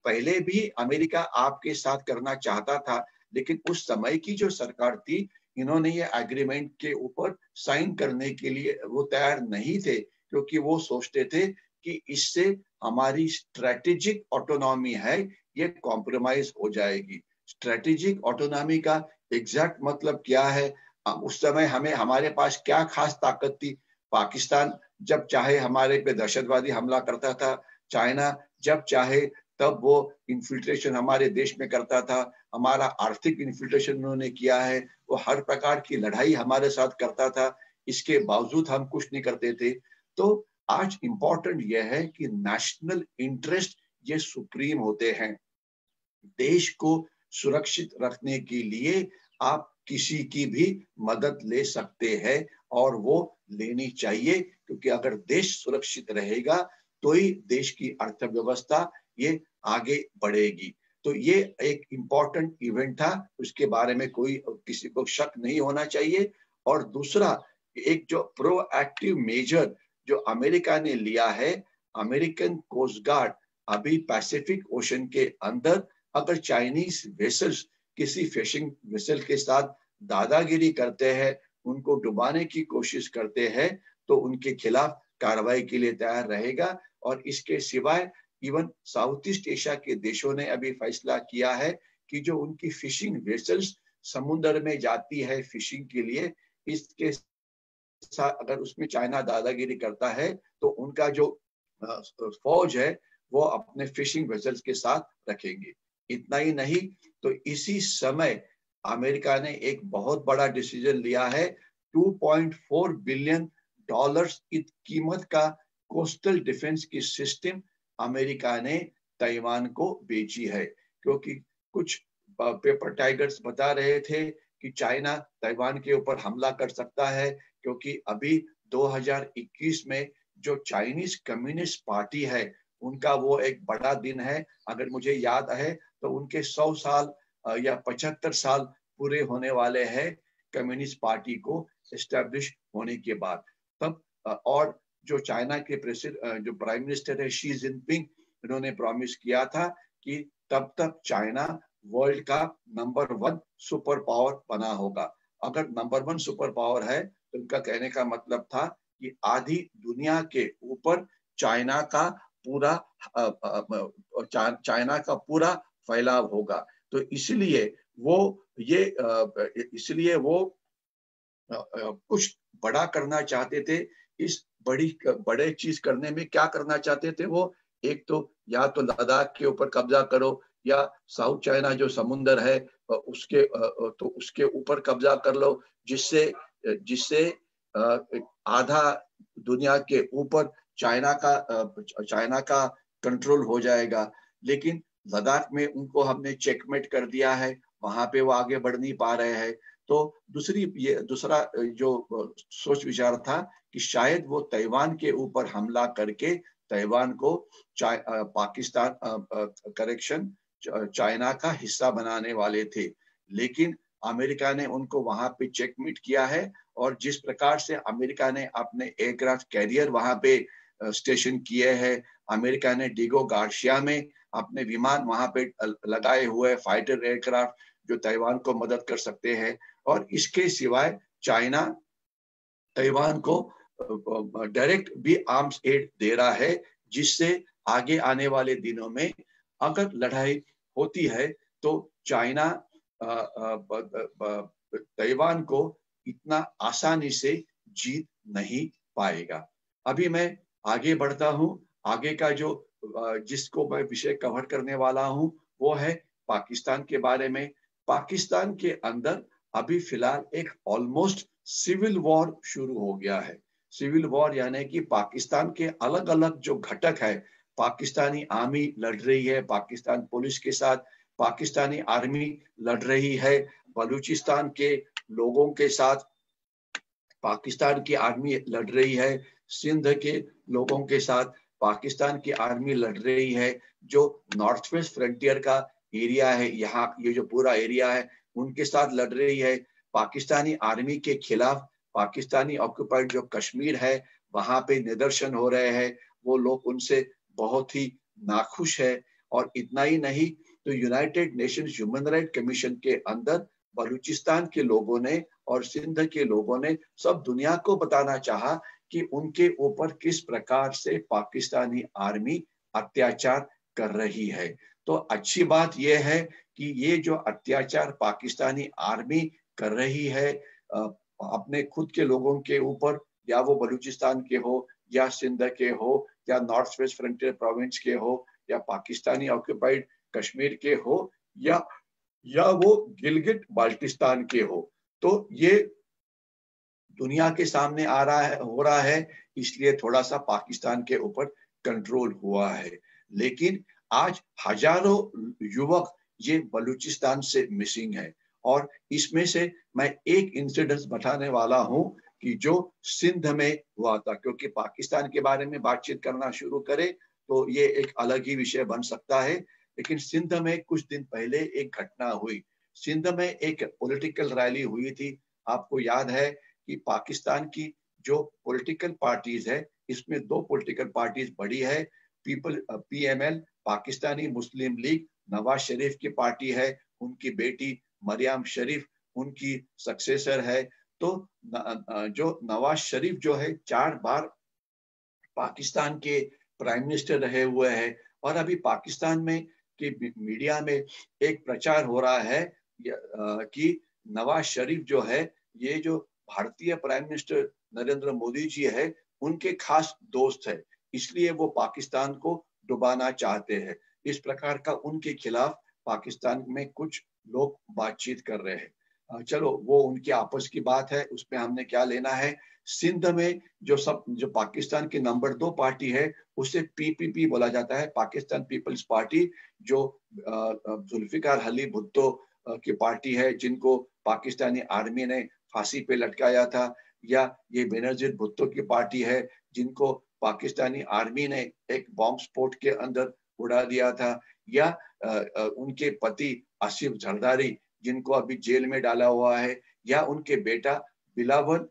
पहले भी अमेरिका आपके साथ करना चाहता था, लेकिन उस समय की जो सरकार थी, इन्होंने ये एग्रीमेंट के ऊपर साइन करने के लिए वो तैयार नहीं थे, क्योंकि वो सोचते थे कि इससे हमारी स्ट्रेटेजिक ऑटोनॉमी है ये कॉम्प्रोमाइज हो जाएगी। स्ट्रेटेजिक ऑटोनॉमी का एग्जैक्ट मतलब क्या है? उस समय हमारे पास क्या खास ताकत थी? पाकिस्तान जब चाहे हमारे पे दहशतवादी हमला करता था, चाइना जब चाहे तब वो इन्फिल्ट्रेशन हमारे देश में करता था, हमारा आर्थिक इन्फिल्ट्रेशन उन्होंने किया है, वो हर प्रकार की लड़ाई हमारे साथ करता था, इसके बावजूद हम कुछ नहीं करते थे। तो आज इंपॉर्टेंट यह है कि नेशनल इंटरेस्ट ये सुप्रीम होते हैं। देश को सुरक्षित रखने के लिए आप किसी की भी मदद ले सकते हैं और वो लेनी चाहिए, क्योंकि अगर देश सुरक्षित रहेगा तो ही देश की अर्थव्यवस्था ये आगे बढ़ेगी। तो ये एक इम्पॉर्टेंट इवेंट था, उसके बारे में किसी को शक नहीं होना चाहिए। और दूसरा, एक जो प्रोएक्टिव मेजर जो अमेरिका ने लिया है, अमेरिकन कोस्ट गार्ड अभी पैसिफिक ओशन के अंदर अगर चाइनीज वेसल्स किसी फिशिंग वेसल के साथ दादागिरी करते हैं, उनको डुबाने की कोशिश करते हैं, तो उनके खिलाफ कार्रवाई के लिए तैयार रहेगा। और इसके सिवाय इवन साउथ ईस्ट एशिया के देशों ने अभी फैसला किया है कि जो उनकी फिशिंग वेसल्स समुद्र में जाती है फिशिंग के लिए, इसके साथ अगर उसमें चाइना दादागिरी करता है तो उनका जो फौज है वो अपने फिशिंग वेसल्स के साथ रखेंगे। इतना ही नहीं, तो इसी समय अमेरिका ने एक बहुत बड़ा डिसीजन लिया है, $2.4 बिलियन की कीमत का कोस्टल डिफेंस की सिस्टम अमेरिका ने ताइवान को बेची है। क्योंकि कुछ पेपर टाइगर्स बता रहे थे कि चाइना ताइवान के ऊपर हमला कर सकता है, क्योंकि अभी 2021 में जो चाइनीज कम्युनिस्ट पार्टी है उनका वो एक बड़ा दिन है। अगर मुझे याद है तो उनके 100 साल या 75 साल पूरे होने वाले हैं कम्युनिस्ट पार्टी को एस्टैब्लिश होने के बाद। तब और जो चाइना के जो प्राइम मिनिस्टर है शी जिनपिंग, इन्होंने प्रॉमिस किया था कि तब तक चाइना वर्ल्ड का नंबर 1 सुपर पावर बना होगा। अगर नंबर 1 सुपर पावर है तो उनका कहने का मतलब था कि आधी दुनिया के ऊपर चाइना का पूरा चाइना का पूरा फैलाव होगा। तो इसलिए वो कुछ बड़ा करना चाहते थे। इस बड़े चीज करने में क्या करना चाहते थे वो, एक तो या तो लद्दाख के ऊपर कब्जा करो, या साउथ चाइना जो समुंदर है उसके ऊपर कब्जा कर लो, जिससे जिससे आधा दुनिया के ऊपर चाइना का कंट्रोल हो जाएगा। लेकिन लद्दाख में उनको हमने चेकमेट कर दिया है, वहां पे वो आगे बढ़ नहीं पा रहे हैं। तो दूसरा जो सोच विचार था कि शायद वो ताइवान के ऊपर हमला करके ताइवान को चाइना का हिस्सा बनाने वाले थे। लेकिन अमेरिका ने उनको वहां पे चेकमेट किया है, और जिस प्रकार से अमेरिका ने अपने एयरक्राफ्ट कैरियर वहां पे स्टेशन किए हैं, अमेरिका ने डिगो गार्सिया में अपने विमान वहां पे लगाए हुए फाइटर एयरक्राफ्ट जो ताइवान को मदद कर सकते हैं। और इसके सिवाय चाइना ताइवान को डायरेक्ट भी आर्म्स एड दे रहा है, जिससे आगे आने वाले दिनों में अगर लड़ाई होती है तो चाइना ताइवान को इतना आसानी से जीत नहीं पाएगा। अभी मैं आगे बढ़ता हूं। आगे का जो जिसको मैं विषय कवर करने वाला हूं वो है पाकिस्तान के बारे में। पाकिस्तान के अंदर अभी फिलहाल एक ऑलमोस्ट सिविल वॉर शुरू हो गया है। सिविल वॉर यानी कि पाकिस्तान के अलग अलग जो घटक है, पाकिस्तानी आर्मी लड़ रही है पाकिस्तान पुलिस के साथ, पाकिस्तानी आर्मी लड़ रही है बलूचिस्तान के लोगों के साथ, पाकिस्तान की आर्मी लड़ रही है सिंध के लोगों के साथ, पाकिस्तान की आर्मी लड़ रही है जो नॉर्थ वेस्ट फ्रंटियर का एरिया है, यहाँ ये जो पूरा एरिया है उनके साथ लड़ रही है। पाकिस्तानी आर्मी के खिलाफ पाकिस्तानी ऑक्युपाइड जो कश्मीर है वहां पे निदर्शन हो रहे हैं, वो लोग उनसे बहुत ही नाखुश है। और इतना ही नहीं तो United Nations human right commission के अंदर बलूचिस्तान के लोगों ने और सिंध के लोगों ने सब दुनिया को बताना चाहा कि उनके ऊपर किस प्रकार से पाकिस्तानी आर्मी अत्याचार कर रही है। तो अच्छी बात यह है कि ये जो अत्याचार पाकिस्तानी आर्मी कर रही है अपने खुद के लोगों के ऊपर, या वो बलूचिस्तान के हो या सिंध के हो या नॉर्थ वेस्ट फ्रंटियर प्रोविंस के हो या पाकिस्तानी ऑक्युपाइड कश्मीर के हो या वो गिलगिट बाल्टिस्तान के हो, तो ये दुनिया के सामने हो रहा है, इसलिए थोड़ा सा पाकिस्तान के ऊपर कंट्रोल हुआ है। लेकिन आज हजारों युवक ये बलूचिस्तान से मिसिंग है, और इसमें से मैं एक इंसिडेंट बताने वाला हूं कि जो सिंध में हुआ था, क्योंकि पाकिस्तान के बारे में बातचीत करना शुरू करें तो ये एक अलग ही विषय बन सकता है। लेकिन सिंध में कुछ दिन पहले एक घटना हुई। सिंध में एक पॉलिटिकल रैली हुई थी। आपको याद है कि पाकिस्तान की जो पॉलिटिकल पार्टीज है, इसमें दो पॉलिटिकल पार्टीज बड़ी है, PML पाकिस्तानी मुस्लिम लीग, नवाज शरीफ की पार्टी है, उनकी बेटी मरियम शरीफ उनकी सक्सेसर है। तो जो नवाज शरीफ जो है 4 बार पाकिस्तान के प्राइम मिनिस्टर रहे हुए हैं, और अभी पाकिस्तान में कि मीडिया में एक प्रचार हो रहा है कि नवाज शरीफ जो है, ये जो भारतीय प्राइम मिनिस्टर नरेंद्र मोदी जी है उनके खास दोस्त है, इसलिए वो पाकिस्तान को डुबाना चाहते हैं। इस प्रकार का उनके खिलाफ पाकिस्तान में कुछ लोग बातचीत कर रहे हैं। चलो वो उनकी आपस की बात है, उसमें हमने क्या लेना है। सिंध में जो पाकिस्तान की नंबर 2 पार्टी है उसे PPP बोला जाता है, पाकिस्तान पीपल्स पार्टी, जो जुल्फिकार अली भुट्टो की पार्टी है, जिनको पाकिस्तानी आर्मी ने फांसी पे लटकाया था, या ये बेनजीर भुट्टो की पार्टी है जिनको पाकिस्तानी आर्मी ने एक बॉम्ब स्फोट के अंदर उड़ा दिया था, या उनके पति आसिफ जरदारी जिनको अभी जेल में डाला हुआ है, या उनके बेटा बिलावल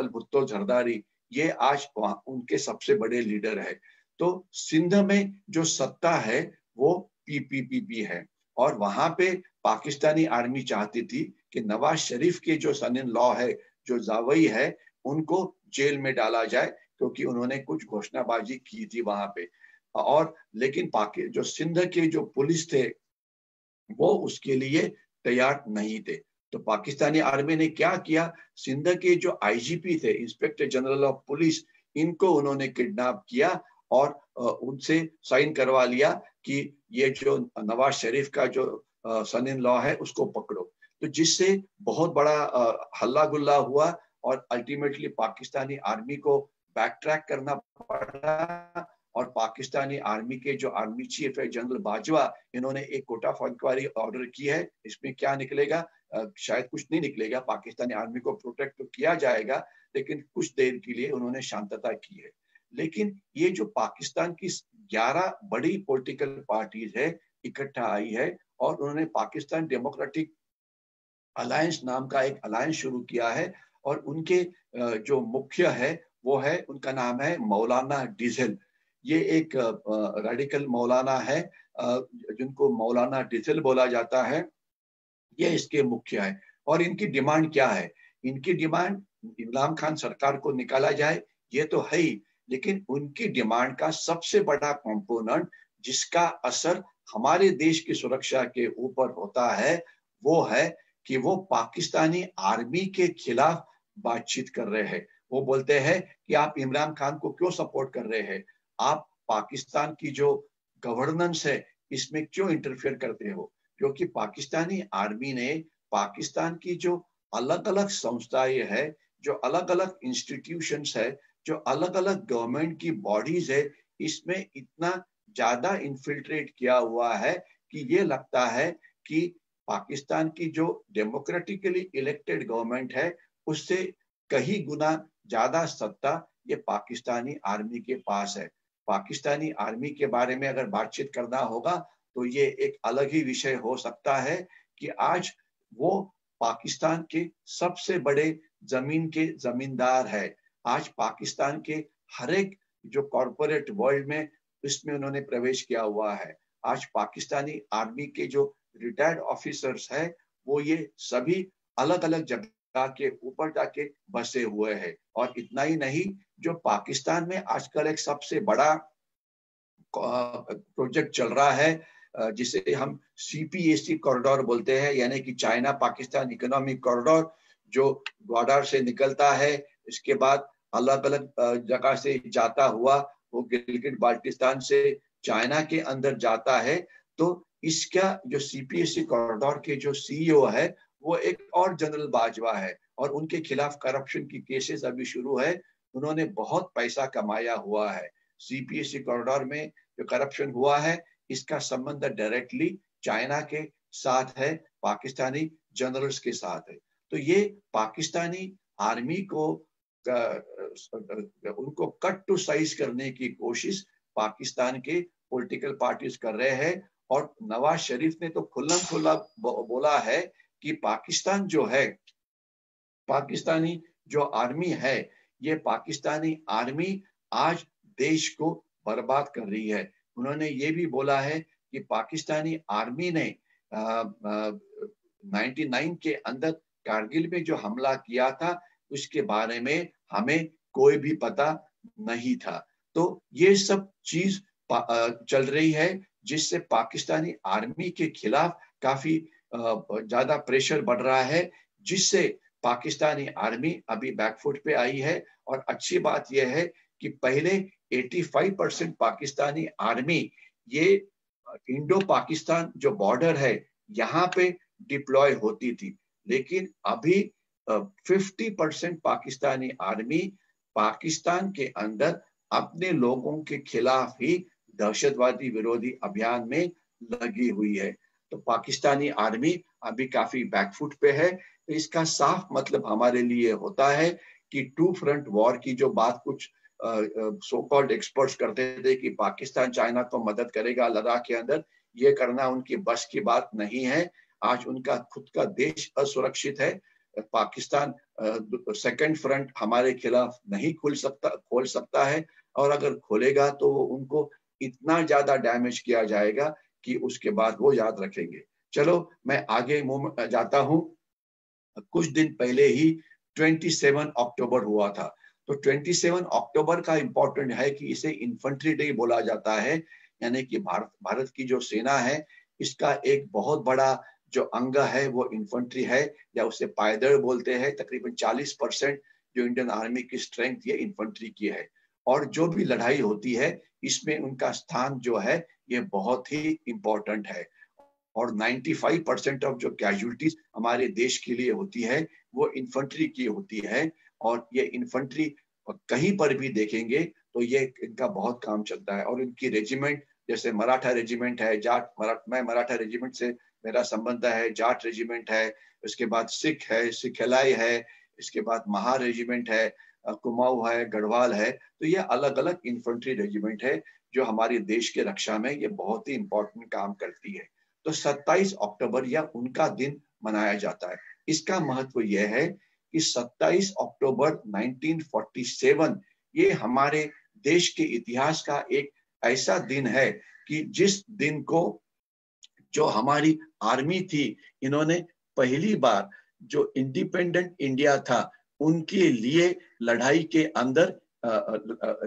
भुट्टो जरदारी, ये आज उनके सबसे बड़े लीडर है। तो सिंध में जो सत्ता है वो PPP है, और वहां पे पाकिस्तानी आर्मी चाहती थी कि नवाज शरीफ के जो सन इन लॉ है, जो जावई है, उनको जेल में डाला जाए, क्योंकि उन्होंने कुछ घोषणाबाजी की थी वहां पे। और लेकिन जो सिंध के जो पुलिस थे वो उसके लिए तैयार नहीं थे। तो पाकिस्तानी आर्मी ने क्या किया, सिंध के जो आईजीपी थे, इंस्पेक्टर जनरल ऑफ पुलिस, इनको उन्होंने किडनैप किया और उनसे साइन करवा लिया कि ये जो नवाज शरीफ का जो सन इन लॉ है उसको पकड़ो। तो जिससे बहुत बड़ा हल्ला गुल्ला हुआ और अल्टीमेटली पाकिस्तानी आर्मी को बैक ट्रैक करना पड़ा। और पाकिस्तानी आर्मी के जो आर्मी चीफ है जनरल बाजवा, इन्होंने एक कोटा ऑफ इंक्वायरी ऑर्डर की है। इसमें क्या निकलेगा, शायद कुछ नहीं निकलेगा। पाकिस्तानी आर्मी को प्रोटेक्ट तो किया जाएगा, लेकिन कुछ देर के लिए उन्होंने शांतता की है। लेकिन ये जो पाकिस्तान की 11 बड़ी पॉलिटिकल पार्टीज है इकट्ठा आई है और उन्होंने पाकिस्तान डेमोक्रेटिक अलायंस नाम का एक अलायंस शुरू किया है। और उनके जो मुख्य है वो है, उनका नाम है मौलाना डिजिल। ये एक रेडिकल मौलाना है जिनको मौलाना डिजिल बोला जाता है। ये इसके मुख्य है। और इनकी डिमांड क्या है, इनकी डिमांड इमरान खान सरकार को निकाला जाए, ये तो है ही, लेकिन उनकी डिमांड का सबसे बड़ा कंपोनेंट जिसका असर हमारे देश की सुरक्षा के ऊपर होता है वो है कि वो पाकिस्तानी आर्मी के खिलाफ बातचीत कर रहे हैं। वो बोलते हैं कि आप इमरान खान को क्यों सपोर्ट कर रहे हैं, आप पाकिस्तान की जो गवर्नेंस है इसमें क्यों इंटरफेयर करते हो। क्योंकि पाकिस्तानी आर्मी ने पाकिस्तान की जो अलग अलग संस्थाएं है, जो अलग अलग इंस्टीट्यूशंस है, जो अलग अलग गवर्नमेंट की बॉडीज है, इसमें इतना ज्यादा इन्फिल्ट्रेट किया हुआ है कि ये लगता है कि पाकिस्तान की जो डेमोक्रेटिकली इलेक्टेड गवर्नमेंट है उससे कहीं गुना ज्यादा सत्ता ये पाकिस्तानी आर्मी के पास है। पाकिस्तानी आर्मी के बारे में अगर बातचीत करना होगा तो ये एक अलग ही विषय हो सकता है कि आज वो पाकिस्तान के सबसे बड़े जमीन के जमींदार है। आज पाकिस्तान के हर एक जो कॉरपोरेट वर्ल्ड में इसमें उन्होंने प्रवेश किया हुआ है। आज पाकिस्तानी आर्मी के जो रिटायर्ड ऑफिसर्स है वो ये सभी अलग अलग जगह के ऊपर जाके बसे हुए हैं। और इतना ही नहीं, जो पाकिस्तान में आजकल एक सबसे बड़ा प्रोजेक्ट चल रहा है जिसे हम CPEC कॉरिडोर बोलते हैं, यानी कि चाइना पाकिस्तान इकोनॉमिक कॉरिडोर, जो ग्वादर से निकलता है, इसके बाद अलग अलग जगह से जाता हुआ वो गिलगिट बाल्टिस्तान से चाइना के अंदर जाता है। तो इसका जो CPEC कॉरिडोर के जो CEO है वो एक और जनरल बाजवा है और उनके खिलाफ करप्शन की केसेस अभी शुरू है। उन्होंने बहुत पैसा कमाया हुआ है। CPEC कॉरिडोर में जो करप्शन हुआ है इसका संबंध डायरेक्टली चाइना के साथ है, पाकिस्तानी जनरल्स के साथ है। तो ये पाकिस्तानी आर्मी को उनको कट टू साइज करने की कोशिश पाकिस्तान के पॉलिटिकल पार्टीज कर रहे हैं। और नवाज शरीफ ने तो खुल्लम खुल्ला बोला है कि पाकिस्तान जो है, पाकिस्तानी जो आर्मी है, ये पाकिस्तानी आर्मी आज देश को बर्बाद कर रही है। उन्होंने ये भी बोला है कि पाकिस्तानी आर्मी ने 99 के अंदर कारगिल में जो हमला किया था उसके बारे में हमें कोई भी पता नहीं था। तो ये सब चीज चल रही है जिससे पाकिस्तानी आर्मी के खिलाफ काफी ज्यादा प्रेशर बढ़ रहा है, जिससे पाकिस्तानी आर्मी अभी बैकफुट पे आई है। और अच्छी बात यह है कि पहले 85% पाकिस्तानी आर्मी ये इंडो पाकिस्तान जो बॉर्डर है यहाँ पे डिप्लॉय होती थी, लेकिन अभी 50% पाकिस्तानी आर्मी पाकिस्तान के अंदर अपने लोगों के खिलाफ ही दहशतवादी विरोधी अभियान में लगी हुई है। तो पाकिस्तानी आर्मी अभी काफी बैकफुट पे है। तो इसका साफ मतलब हमारे लिए होता है कि टू फ्रंट वॉर की जो बात कुछ सो कॉल्ड एक्सपर्ट्स करते थे कि पाकिस्तान चाइना को मदद करेगा लद्दाख के अंदर, ये करना उनकी बस की बात नहीं है। आज उनका खुद का देश असुरक्षित है। पाकिस्तान सेकंड फ्रंट हमारे खिलाफ नहीं खोल सकता है, और अगर खोलेगा तो वो उनको इतना ज्यादा डैमेज किया जाएगा कि उसके बाद वो याद रखेंगे। चलो मैं आगे जाता हूं। कुछ दिन पहले ही 27 अक्टूबर हुआ था। तो 27 अक्टूबर का इम्पोर्टेंट है कि इसे इन्फेंट्री डे बोला जाता है, यानी कि भारत की जो सेना है इसका एक बहुत बड़ा जो अंग है वो इन्फेंट्री है, या उसे पायदल बोलते हैं। तकरीबन 40% जो इंडियन आर्मी की स्ट्रेंथ ये इन्फेंट्री की है, और जो भी लड़ाई होती है इसमें उनका स्थान जो है ये बहुत ही इम्पोर्टेंट है। और 95% ऑफ जो कैजुअलिटीज हमारे देश के लिए होती है वो इन्फेंट्री की होती है, और ये इन्फेंट्री कहीं पर भी देखेंगे तो ये इनका बहुत काम चलता है। और इनकी रेजिमेंट, जैसे मराठा रेजिमेंट है, मैं मराठा रेजिमेंट से मेरा संबंध है, जाट रेजिमेंट है, उसके बाद सिख है, सिखलाई है, इसके बाद महार रेजिमेंट है, कुमाऊं है, गढ़वाल है। तो ये अलग अलग इन्फेंट्री रेजिमेंट है जो हमारे देश के रक्षा में ये बहुत ही इंपॉर्टेंट काम करती है। तो 27 अक्टूबर या उनका दिन मनाया जाता है। इसका महत्व यह है कि 27 अक्टूबर 1947 ये हमारे देश के इतिहास का एक ऐसा दिन है कि जिस दिन को जो हमारी आर्मी थी, इन्होंने पहली बार जो इंडिपेंडेंट इंडिया था उनके लिए लड़ाई के अंदर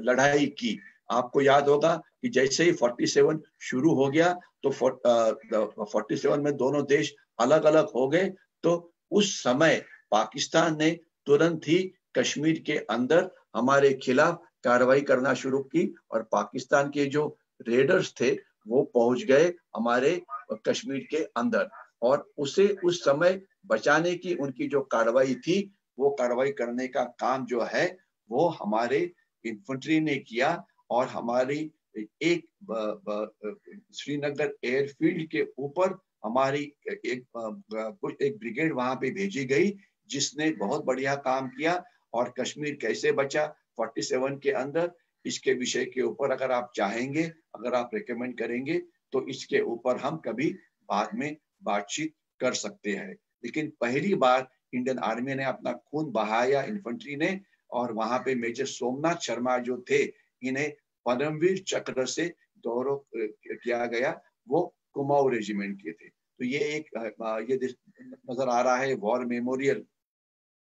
लड़ाई की। आपको याद होगा कि जैसे ही 47 शुरू हो गया तो 47 में दोनों देश अलग अलग हो गए। तो उस समय पाकिस्तान ने तुरंत ही कश्मीर के अंदर हमारे खिलाफ कार्रवाई करना शुरू की, और पाकिस्तान के जो रेडर्स थे वो पहुंच गए हमारे कश्मीर के अंदर, और उसे उस समय बचाने की उनकी जो कार्रवाई थी वो कार्रवाई करने का काम जो है वो हमारे इन्फेंट्री ने किया। और हमारी एक श्रीनगर एयरफील्ड के ऊपर हमारी एक ब्रिगेड वहां पे भेजी गई जिसने बहुत बढ़िया काम किया। और कश्मीर कैसे बचा 47 के अंदर, इसके विषय के ऊपर अगर आप चाहेंगे, अगर आप रिकमेंड करेंगे तो इसके ऊपर हम कभी बाद में बातचीत कर सकते हैं। लेकिन पहली बार इंडियन आर्मी ने अपना खून बहाया, इन्फेंट्री ने, और वहां पे मेजर सोमनाथ शर्मा जो थे इन्हें परमवीर चक्र से गौरव किया गया। वो कुमाऊं रेजिमेंट के थे। तो ये एक ये नजर आ रहा है वॉर मेमोरियल।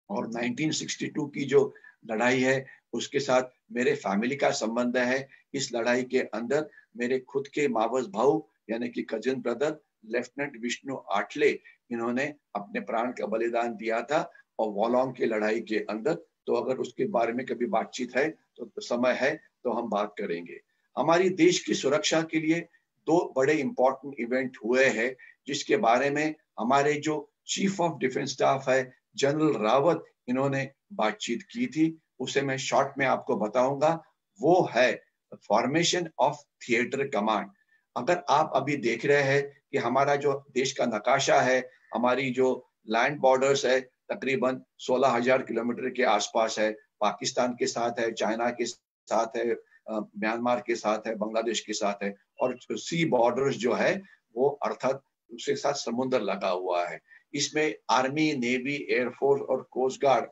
और 1962 की जो लड़ाई है उसके साथ मेरे फैमिली का संबंध है। इस लड़ाई के अंदर मेरे खुद के मावस भाऊ यानी कि कजिन ब्रदर लेफ्टिनेंट विष्णु आठले, इन्होंने अपने प्राण का बलिदान दिया था और वॉलोंग की लड़ाई के अंदर। तो अगर उसके बारे में कभी बातचीत है तो समय है तो हम बात करेंगे। हमारी देश की सुरक्षा के लिए दो बड़े इंपॉर्टेंट इवेंट हुए हैं जिसके बारे में हमारे जो चीफ ऑफ डिफेंस स्टाफ है जनरल रावत, इन्होंने बातचीत की थी। उसे मैं शॉर्ट में आपको बताऊंगा। वो है फॉर्मेशन ऑफ थिएटर कमांड। अगर आप अभी देख रहे हैं कि हमारा जो देश का नकाशा है, हमारी जो लैंड बॉर्डर्स है तकरीबन 16,000 किलोमीटर के आसपास है, पाकिस्तान के साथ है, चाइना के साथ है, म्यांमार के साथ है, बांग्लादेश के साथ है, और सी बॉर्डर्स जो है वो अर्थात उसके साथ समुद्र लगा हुआ है। इसमें आर्मी, नेवी, एयरफोर्स और कोस्ट गार्ड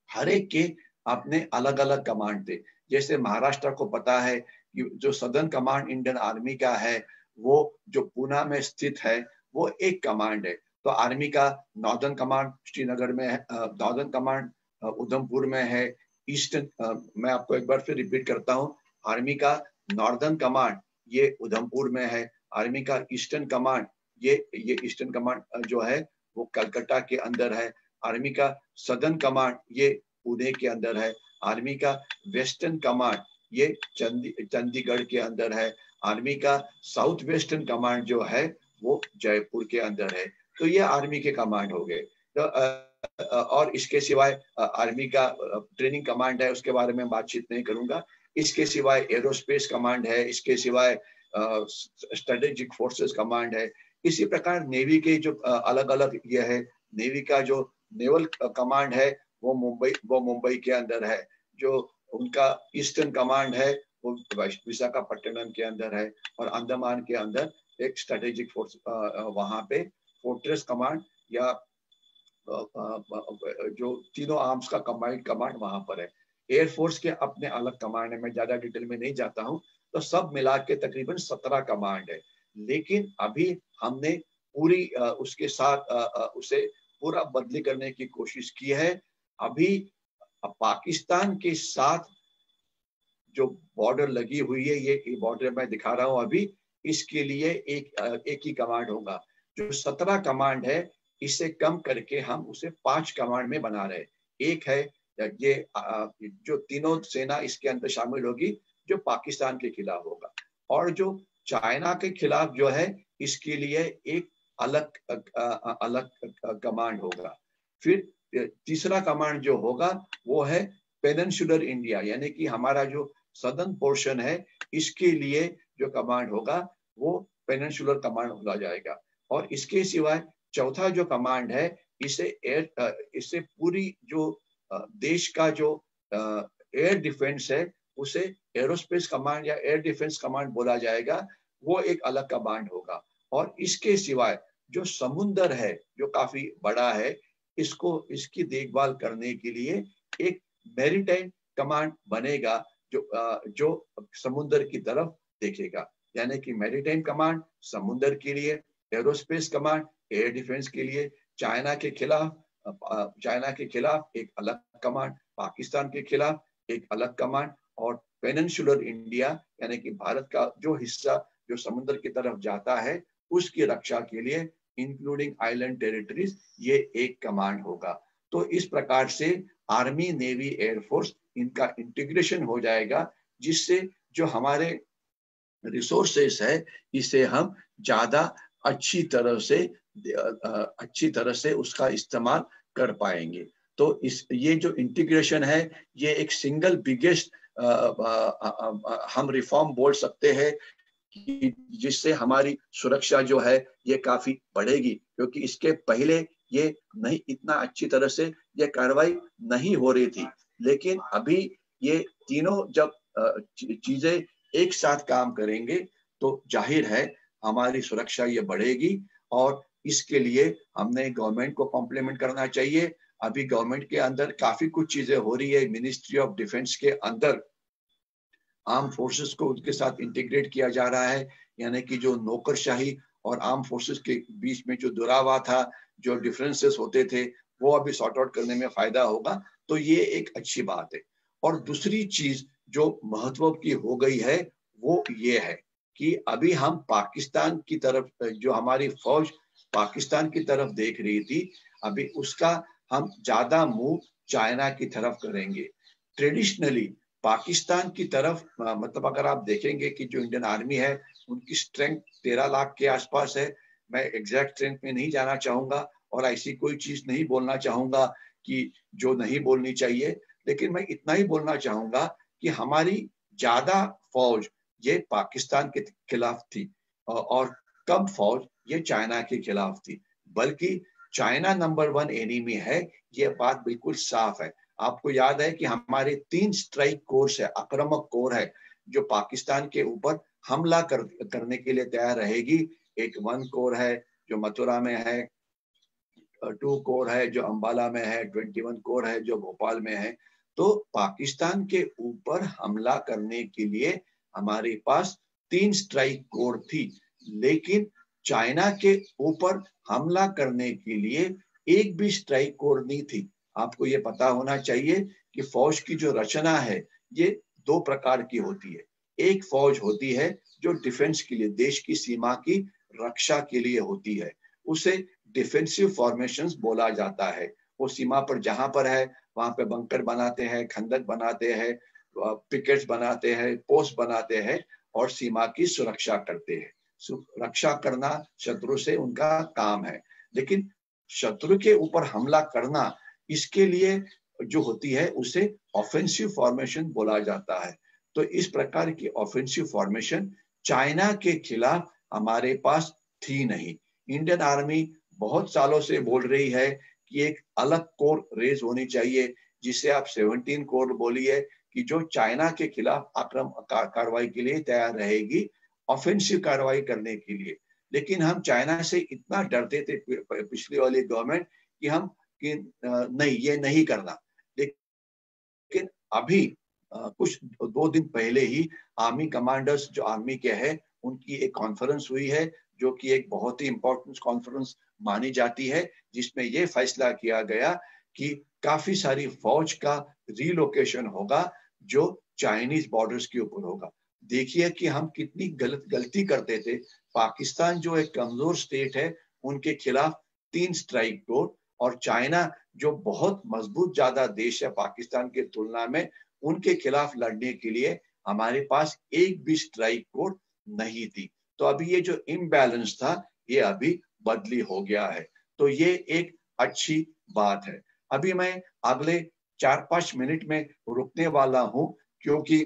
हर एक के अपने अलग अलग कमांड थे। जैसे महाराष्ट्र को पता है कि जो सदर्न कमांड इंडियन आर्मी का है वो जो पूना में स्थित है वो एक कमांड है। तो आर्मी का नॉर्दर्न कमांड श्रीनगर में है, नॉर्दर्न कमांड उधमपुर में है। ईस्टर्न, मैं आपको एक बार फिर रिपीट करता हूँ, आर्मी का नॉर्दर्न कमांड ये उधमपुर में है। आर्मी का ईस्टर्न कमांड ये ईस्टर्न कमांड जो है वो कलकत्ता के अंदर है। आर्मी का सदर्न कमांड ये पुणे के अंदर है। आर्मी का वेस्टर्न कमांड ये चंडीगढ़ के अंदर है। आर्मी का साउथ वेस्टर्न कमांड जो है वो जयपुर के अंदर है। तो ये आर्मी के कमांड हो गए। तो और इसके सिवाय आर्मी का ट्रेनिंग कमांड है, उसके बारे में बातचीत नहीं करूंगा। इसके सिवाय एरोस्पेस कमांड है, इसके सिवाय स्ट्रेटेजिक फोर्सेस कमांड है। इसी प्रकार नेवी के जो अलग अलग ये है, नेवी का जो नेवल कमांड है वो मुंबई के अंदर है। जो उनका ईस्टर्न कमांड है वो विशाखापट्टनम के अंदर है। और अंडमान के अंदर एक स्ट्रेटेजिक फोर्स वहां पे फोर्ट्रेस कमांड या जो तीनों आर्म्स का कंबाइंड कमांड वहां पर है। एयरफोर्स के अपने अलग कमांड है, मैं ज्यादा डिटेल में नहीं जाता हूँ। तो सब मिला के तकरीबन 17 कमांड है। लेकिन अभी हमने पूरी उसके साथ उसे पूरा बदली करने की कोशिश की है। अभी अब पाकिस्तान के साथ जो बॉर्डर लगी हुई है, ये बॉर्डर मैं दिखा रहा हूं अभी, इसके लिए एक ही कमांड होगा। जो 17 कमांड है, इसे कम करके हम उसे 5 कमांड में बना रहे। एक है ये जो तीनों सेना इसके अंदर शामिल होगी, जो पाकिस्तान के खिलाफ होगा, और जो चाइना के खिलाफ जो है, इसके लिए एक अलग कमांड होगा। फिर तीसरा कमांड जो होगा वो है पेनिनसुलर इंडिया, यानी कि हमारा जो सदर्न पोर्शन है, इसके लिए जो कमांड होगा वो पेनिनसुलर कमांड हो जाएगा। और इसके सिवाय चौथा जो कमांड है, इसे पूरी जो देश का जो एयर डिफेंस है, उसे एरोस्पेस कमांड या एयर डिफेंस कमांड बोला जाएगा, वो एक अलग कमांड होगा। और इसके सिवाय जो समुंदर है, जो काफी बड़ा है, इसकी देखभाल करने के लिए एक मैरीटाइम कमांड बनेगा, जो समुद्र की तरफ देखेगा। यानी कि मैरीटाइम कमांड समुद्र के लिए, एरोस्पेस कमांड एयर डिफेंस के लिए, चाइना के खिलाफ एक अलग कमांड, पाकिस्तान के खिलाफ एक अलग कमांड, और पेनिनसुलर इंडिया यानी कि भारत का जो हिस्सा जो समुद्र की तरफ जाता है, उसकी रक्षा के लिए इंक्लूडिंग आइलैंड टेरिटरीज, ये एक कमांड होगा। तो इस प्रकार से आर्मी, नेवी, एयरफोर्स, इनका इंटीग्रेशन हो जाएगा, जिससे जो हमारे रिसोर्सेस है, इसे हम ज्यादा अच्छी तरह से उसका इस्तेमाल कर पाएंगे। तो ये जो इंटीग्रेशन है, ये एक सिंगल बिगेस्ट हम रिफॉर्म बोल सकते हैं कि जिससे हमारी सुरक्षा जो है ये काफी बढ़ेगी, क्योंकि इसके पहले ये नहीं, इतना अच्छी तरह से ये कार्रवाई नहीं हो रही थी। लेकिन अभी ये तीनों जब चीजें एक साथ काम करेंगे, तो जाहिर है हमारी सुरक्षा ये बढ़ेगी। और इसके लिए हमने गवर्नमेंट को कॉम्प्लीमेंट करना चाहिए। अभी गवर्नमेंट के अंदर काफी कुछ चीजें हो रही है। मिनिस्ट्री ऑफ डिफेंस के अंदर आर्म फोर्सेस को उनके साथ इंटीग्रेट किया जा रहा है, यानी कि जो नौकरशाही और आर्म फोर्सेस के बीच में जो दुरावा था, जो डिफरेंसेस होते थे, वो अभी सॉर्ट आउट करने में फायदा होगा। तो ये एक अच्छी बात है। और दूसरी चीज जो महत्व की हो गई है, वो ये है कि अभी हम पाकिस्तान की तरफ, जो हमारी फौज पाकिस्तान की तरफ देख रही थी, अभी उसका हम ज्यादा मुंह चाइना की तरफ करेंगे। ट्रेडिशनली पाकिस्तान की तरफ, मतलब अगर आप देखेंगे कि जो इंडियन आर्मी है, उनकी स्ट्रेंथ 13 लाख के आसपास है। मैं एग्जैक्ट स्ट्रेंथ में नहीं जाना चाहूंगा और ऐसी कोई चीज नहीं बोलना चाहूंगा कि जो नहीं बोलनी चाहिए, लेकिन मैं इतना ही बोलना चाहूंगा कि हमारी ज्यादा फौज ये पाकिस्तान के खिलाफ थी और कम फौज ये चाइना के खिलाफ थी। बल्कि चाइना नंबर 1 एनिमी है, ये बात बिल्कुल साफ है। आपको याद है कि हमारे 3 स्ट्राइक कोर्स है, आक्रामक कोर है, जो पाकिस्तान के ऊपर हमला करने के लिए तैयार रहेगी। एक 1 कोर है जो मथुरा में है, 2 कोर है जो अंबाला में है, 21 कोर है जो भोपाल में है। तो पाकिस्तान के ऊपर हमला करने के लिए हमारे पास 3 स्ट्राइक कोर थी, लेकिन चाइना के ऊपर हमला करने के लिए एक भी स्ट्राइक कोर नहीं थी। आपको ये पता होना चाहिए कि फौज की जो रचना है, ये 2 प्रकार की होती है। एक फौज होती है जो डिफेंस के लिए, देश की सीमा की रक्षा के लिए होती है, उसे डिफेंसिव फॉर्मेशंस बोला जाता है। वो सीमा पर जहां पर है, वहां पे बंकर बनाते हैं, खंदक बनाते हैं, पिकेट्स बनाते हैं, पोस्ट बनाते हैं और सीमा की सुरक्षा करते हैं। रक्षा करना शत्रु से उनका काम है। लेकिन शत्रु के ऊपर हमला करना, इसके लिए जो होती है उसे ऑफेंसिव फॉर्मेशन बोला जाता है। तो इस प्रकार की ऑफेंसिव फॉर्मेशन चाइना के खिलाफ हमारे पास थी नहीं। इंडियन आर्मी बहुत सालों से बोल रही है कि एक अलग कोर रेज होनी चाहिए, जिसे आप 17 कोर बोलिए, कि जो चाइना के खिलाफ आक्रामक कार्रवाई के लिए तैयार रहेगी, ऑफेंसिव कार्रवाई करने के लिए। लेकिन हम चाइना से इतना डरते थे पिछली वाली गवर्नमेंट कि नहीं, ये नहीं करना। लेकिन अभी कुछ 2 दिन पहले ही आर्मी कमांडर्स जो आर्मी के हैं, उनकी एक कॉन्फ्रेंस हुई है, जो कि एक बहुत ही इंपॉर्टेंट कॉन्फ्रेंस मानी जाती है, जिसमें यह फैसला किया गया कि काफी सारी फौज का रिलोकेशन होगा जो चाइनीज बॉर्डर्स के ऊपर होगा। देखिए कि हम कितनी गलती करते थे। पाकिस्तान जो एक कमजोर स्टेट है, उनके खिलाफ 3 स्ट्राइक कोड, और चाइना जो बहुत मजबूत ज्यादा देश है पाकिस्तान के तुलना में, उनके खिलाफ लड़ने के लिए हमारे पास एक भी स्ट्राइक कोड नहीं थी। तो अभी ये जो इम्बैलेंस था ये अभी बदली हो गया है। तो ये एक अच्छी बात है। अभी मैं अगले 4-5 मिनट में रुकने वाला हूं क्योंकि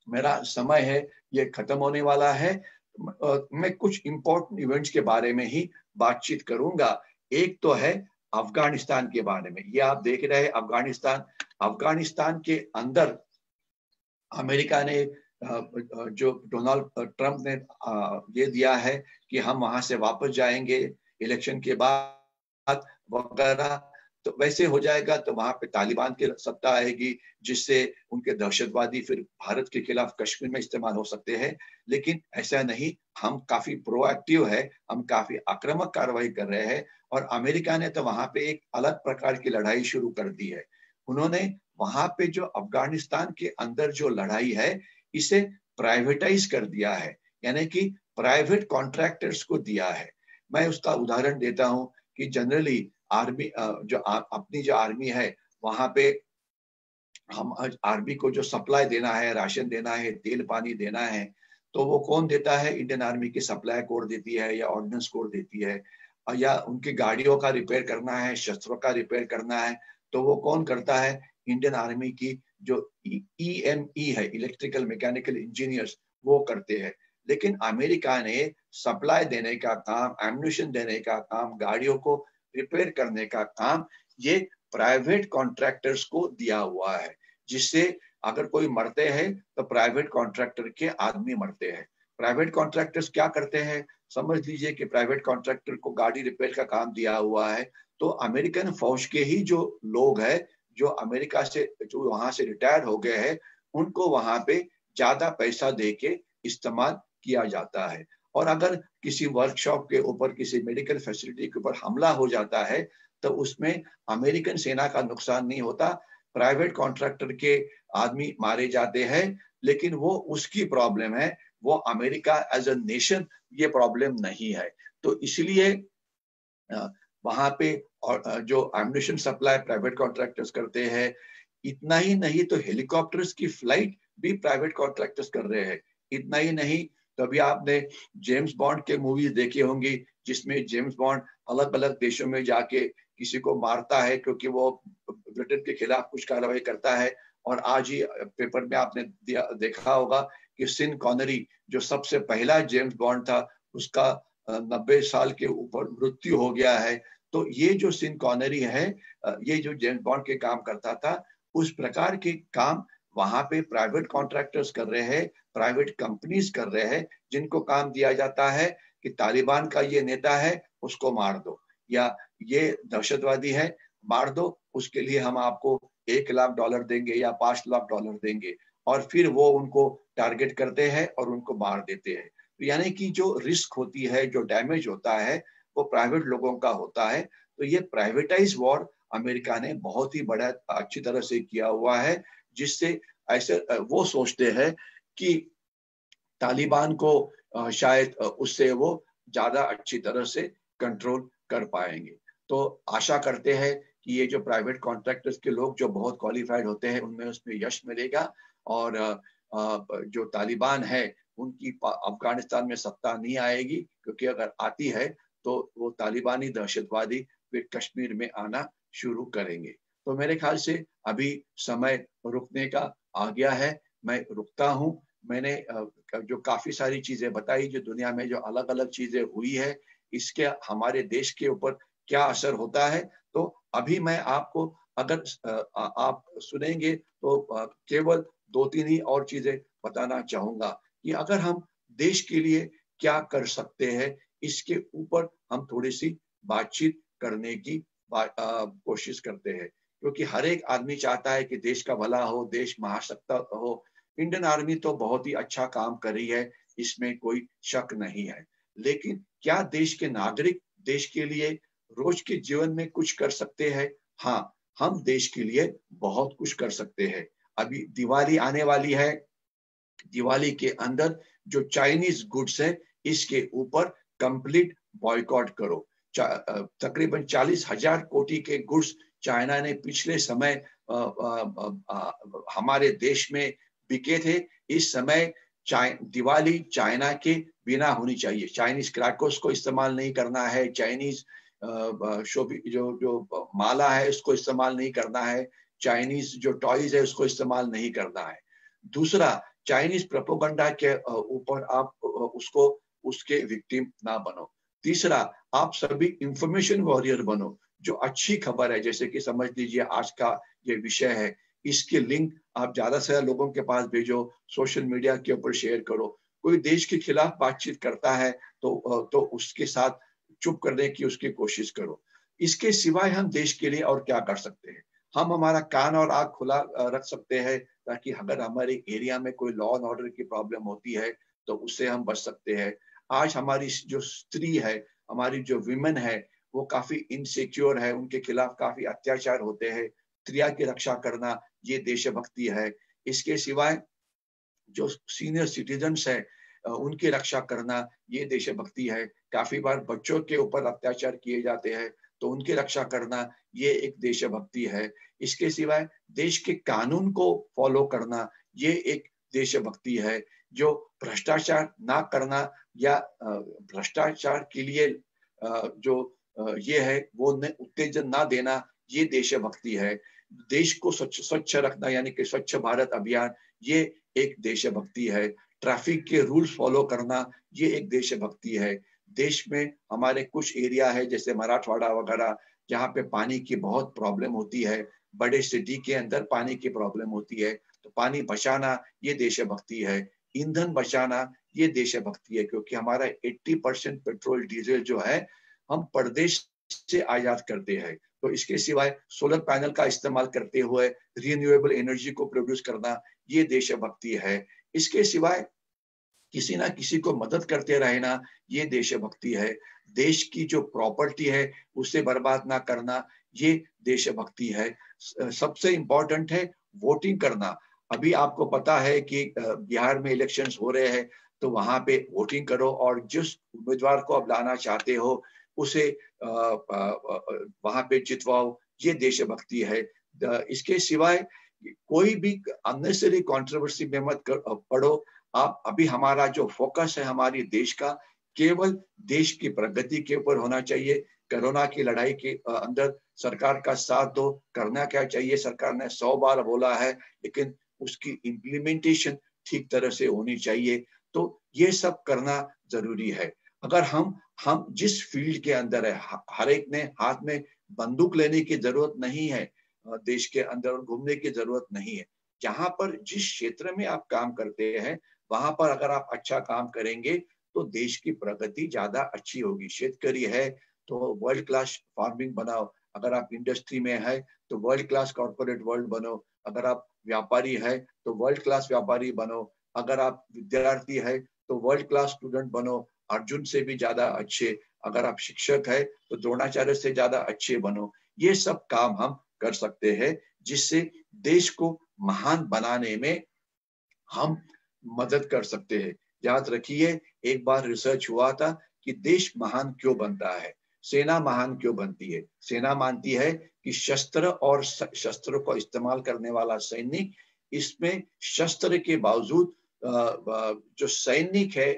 मेरा समय है ये खत्म होने वाला है। मैं कुछ इंपॉर्टेंट इवेंट्स के बारे में ही बातचीत करूंगा। एक तो है अफगानिस्तान के बारे में। ये आप देख रहे हैं अफगानिस्तान। अफगानिस्तान के अंदर अमेरिका ने जो डोनाल्ड ट्रंप ने ये दिया है कि हम वहां से वापस जाएंगे इलेक्शन के बाद वगैरह, तो वैसे हो जाएगा तो वहां पे तालिबान की सत्ता आएगी, जिससे उनके दहशतवादी फिर भारत के खिलाफ कश्मीर में इस्तेमाल हो सकते हैं। लेकिन ऐसा नहीं, हम काफी प्रोएक्टिव है, हम काफी आक्रामक कार्रवाई कर रहे हैं। और अमेरिका ने तो वहां पे एक अलग प्रकार की लड़ाई शुरू कर दी है। उन्होंने वहां पे जो अफगानिस्तान के अंदर जो लड़ाई है इसे प्राइवेटाइज कर दिया है, यानी कि प्राइवेट कॉन्ट्रैक्टर्स को दिया है। मैं उसका उदाहरण देता हूं कि जनरली आर्मी अपनी जो आर्मी है वहां पे हम आर्मी को जो सप्लाई देना है, राशन देना है, तेल पानी देना है, तो वो कौन देता है? इंडियन आर्मी की सप्लाई कोर देती है या ऑर्डिनेंस कोर देती है। या उनकी गाड़ियों का रिपेयर करना है, शस्त्रों का रिपेयर करना है, तो वो कौन करता है? इंडियन आर्मी की जो EME है, इलेक्ट्रिकल मैकेनिकल इंजीनियर्स, वो करते हैं। लेकिन अमेरिका ने सप्लाई देने का काम, एम्युनिशन देने का काम, गाड़ियों को रिपेयर करने का काम ये प्राइवेट कॉन्ट्रैक्टर्स को दिया हुआ है, जिससे अगर कोई मरते हैं तो प्राइवेट कॉन्ट्रैक्टर के आदमी मरते हैं। प्राइवेट कॉन्ट्रैक्टर्स क्या करते हैं? समझ लीजिए कि प्राइवेट कॉन्ट्रैक्टर को गाड़ी रिपेयर का काम दिया हुआ है, तो अमेरिकन फौज के ही जो लोग हैं, जो अमेरिका से जो वहां से रिटायर हो गए हैं, उनको वहां पे ज्यादा पैसा दे के इस्तेमाल किया जाता है। और अगर किसी वर्कशॉप के ऊपर, किसी मेडिकल फैसिलिटी के ऊपर हमला हो जाता है तो उसमें अमेरिकन सेना का नुकसान नहीं होता, प्राइवेट कॉन्ट्रैक्टर के आदमी मारे जाते हैं। लेकिन वो उसकी प्रॉब्लम है, वो अमेरिका एज अ नेशन ये प्रॉब्लम नहीं है। तो इसलिए वहां पे और जो एम्युनिशन सप्लाई प्राइवेट कॉन्ट्रैक्टर्स करते हैं। इतना ही नहीं तो हेलीकॉप्टर्स की फ्लाइट भी प्राइवेट कॉन्ट्रैक्टर्स कर रहे हैं। इतना ही नहीं तो अभी आपने जेम्स बॉन्ड के मूवीज देखी होंगी, जिसमें जेम्स बॉन्ड अलग अलग देशों में जाके किसी को मारता है क्योंकि वो ब्रिटेन के खिलाफ कुछ कार्रवाई करता है। और आज ही पेपर में आपने देखा होगा कि सिन कॉनरी जो सबसे पहला जेम्स बॉन्ड था, उसका 90 साल के ऊपर मृत्यु हो गया है। तो ये जो सिन कॉनरी है, ये जो जेम्स बॉन्ड के काम करता था, उस प्रकार के काम वहां पे प्राइवेट कॉन्ट्रैक्टर्स कर रहे हैं, प्राइवेट कंपनीज कर रहे हैं, जिनको काम दिया जाता है कि तालिबान का ये नेता है, उसको मार दो, या ये दहशतवादी है, मार दो, उसके लिए हम आपको $1 लाख देंगे या $5 लाख देंगे। और फिर वो उनको टारगेट करते हैं और उनको मार देते हैं। तो यानी कि जो रिस्क होती है, जो डैमेज होता है, वो प्राइवेट लोगों का होता है। तो ये प्राइवेटाइज वॉर अमेरिका ने बहुत ही बड़ा अच्छी तरह से किया हुआ है, जिससे ऐसे वो सोचते हैं कि तालिबान को शायद उससे वो ज्यादा अच्छी तरह से कंट्रोल कर पाएंगे। तो आशा करते हैं कि ये जो प्राइवेट कॉन्ट्रैक्टर्स के लोग जो बहुत क्वालिफाइड होते हैं, उनमें उसमें यश मिलेगा। और जो तालिबान है उनकी अफगानिस्तान में सत्ता नहीं आएगी, क्योंकि अगर आती है तो वो तालिबानी दहशतवादी फिर कश्मीर में आना शुरू करेंगे। तो मेरे ख्याल से अभी समय रुकने का आ गया है, मैं रुकता हूँ। मैंने जो काफी सारी चीजें बताई, जो दुनिया में जो अलग अलग चीजें हुई है, इसके हमारे देश के ऊपर क्या असर होता है, तो अभी मैं आपको अगर आप सुनेंगे तो केवल 2-3 ही और चीजें बताना चाहूंगा कि अगर हम देश के लिए क्या कर सकते हैं, इसके ऊपर हम थोड़ी सी बातचीत करने की कोशिश करते हैं। क्योंकि हर एक आदमी चाहता है कि देश का भला हो, देश महासत्ता हो। इंडियन आर्मी तो बहुत ही अच्छा काम कर रही है, इसमें कोई शक नहीं है। लेकिन क्या देश के नागरिक देश के लिए रोज के जीवन में कुछ कर सकते हैं? हाँ, हम देश के लिए बहुत कुछ कर सकते हैं। अभी दिवाली आने वाली है, दिवाली के अंदर जो चाइनीज गुड्स है इसके ऊपर कंप्लीट बॉयकॉट करो। तकरीबन 40,000 कोटी के गुड्स चाइना ने पिछले समय हमारे देश में बिके थे। इस समय दिवाली चाइना के बिना होनी चाहिए। चाइनीज क्रैकर्स को इस्तेमाल नहीं करना है, चाइनीज जो माला है उसको इस्तेमाल नहीं करना है, चाइनीज जो टॉयज है उसको इस्तेमाल नहीं करना है। दूसरा, चाइनीज प्रोपेगेंडा के ऊपर आप उसको उसके विक्टिम ना बनो। तीसरा, आप सभी इंफॉर्मेशन वॉरियर बनो। जो अच्छी खबर है, जैसे कि समझ लीजिए आज का ये विषय है, इसके लिंक आप ज्यादा से ज्यादा लोगों के पास भेजो, सोशल मीडिया के ऊपर शेयर करो। कोई देश के खिलाफ बातचीत करता है तो उसके साथ चुप करने की उसकी कोशिश करो। इसके सिवाय हम देश के लिए और क्या कर सकते हैं? हम हमारा कान और आंख खुला रख सकते हैं, ताकि अगर हमारे एरिया में कोई लॉ एंड ऑर्डर की प्रॉब्लम होती है तो उससे हम बच सकते हैं। आज हमारी जो स्त्री है, हमारी जो विमेन है, वो काफी इनसिक्योर है, उनके खिलाफ काफी अत्याचार होते हैं। स्त्रियां की रक्षा करना ये देशभक्ति है। इसके सिवाय जो सीनियर सिटीजन्स है उनकी रक्षा करना ये देशभक्ति है। काफी बार बच्चों के ऊपर अत्याचार किए जाते हैं तो उनकी रक्षा करना ये एक देशभक्ति है। इसके सिवाय देश के कानून को फॉलो करना ये एक देशभक्ति है। जो भ्रष्टाचार ना करना या भ्रष्टाचार के लिए जो ये है वो उत्तेजन ना देना ये देशभक्ति है। देश को स्वच्छ रखना यानी कि स्वच्छ भारत अभियान ये एक देशभक्ति है। ट्रैफिक के रूल्स फॉलो करना ये एक देशभक्ति है। देश में हमारे कुछ एरिया है जैसे मराठवाड़ा वगैरह जहाँ पे पानी की बहुत प्रॉब्लम होती है, बड़े सिटी के अंदर पानी की प्रॉब्लम होती है, तो पानी बचाना ये देशभक्ति है। ईंधन बचाना ये देशभक्ति है, क्योंकि हमारा 80% पेट्रोल डीजल जो है हम परदेश से आयात करते हैं। तो इसके सिवाय सोलर पैनल का इस्तेमाल करते हुए रिन्यूएबल एनर्जी को प्रोड्यूस करना ये देशभक्ति है। इसके सिवाय किसी ना किसी को मदद करते रहना ये देशभक्ति है। देश की जो प्रॉपर्टी है उसे बर्बाद ना करना ये देशभक्ति है। सबसे इम्पोर्टेंट है वोटिंग करना। अभी आपको पता है कि बिहार में इलेक्शंस हो रहे हैं, तो वहां पे वोटिंग करो और जिस उम्मीदवार को आप लाना चाहते हो उसे वहां पे जितवाओ, ये देशभक्ति है। इसके सिवाय कोई भी अननेसेसरी कंट्रोवर्सी में मत पड़ो। आप अभी हमारा जो फोकस है हमारी देश का केवल देश की प्रगति के ऊपर होना चाहिए। कोरोना की लड़ाई के अंदर सरकार का साथ दो। करना क्या चाहिए, सरकार ने 100 बार बोला है, लेकिन उसकी इम्प्लीमेंटेशन ठीक तरह से होनी चाहिए। तो ये सब करना जरूरी है। अगर हम जिस फील्ड के अंदर है, हर एक ने हाथ में बंदूक लेने की जरूरत नहीं है, देश के अंदर घूमने की जरूरत नहीं है। जहां पर जिस क्षेत्र में आप काम करते हैं वहां पर अगर आप अच्छा काम करेंगे तो देश की प्रगति ज्यादा अच्छी होगी। शेतकरी है तो वर्ल्ड क्लास फार्मिंग बनाओ, अगर आप इंडस्ट्री में है तो वर्ल्ड क्लास कॉर्पोरेट वर्ल्ड बनो, अगर आप व्यापारी है तो वर्ल्ड क्लास व्यापारी बनो, अगर आप विद्यार्थी है तो वर्ल्ड क्लास स्टूडेंट बनो, अर्जुन से भी ज्यादा अच्छे, अगर आप शिक्षक है तो द्रोणाचार्य से ज्यादा अच्छे बनो। ये सब काम हम कर सकते हैं जिससे देश को महान बनाने में हम मदद कर सकते हैं। याद रखिए, एक बार रिसर्च हुआ था कि देश महान क्यों बनता है, सेना महान क्यों बनती है। सेना मानती है कि शस्त्र और शस्त्र को इस्तेमाल करने वाला सैनिक, इसमें शस्त्र के बावजूद जो सैनिक है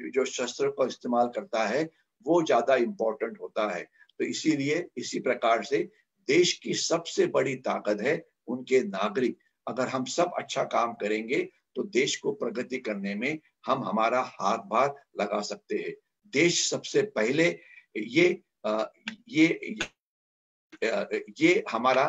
जो शस्त्र को इस्तेमाल करता है वो ज्यादा इंपॉर्टेंट होता है। तो इसीलिए इसी प्रकार से देश की सबसे बड़ी ताकत है उनके नागरिक। अगर हम सब अच्छा काम करेंगे तो देश को प्रगति करने में हम हमारा हाथ भार लगा सकते हैं। देश सबसे पहले, ये ये ये हमारा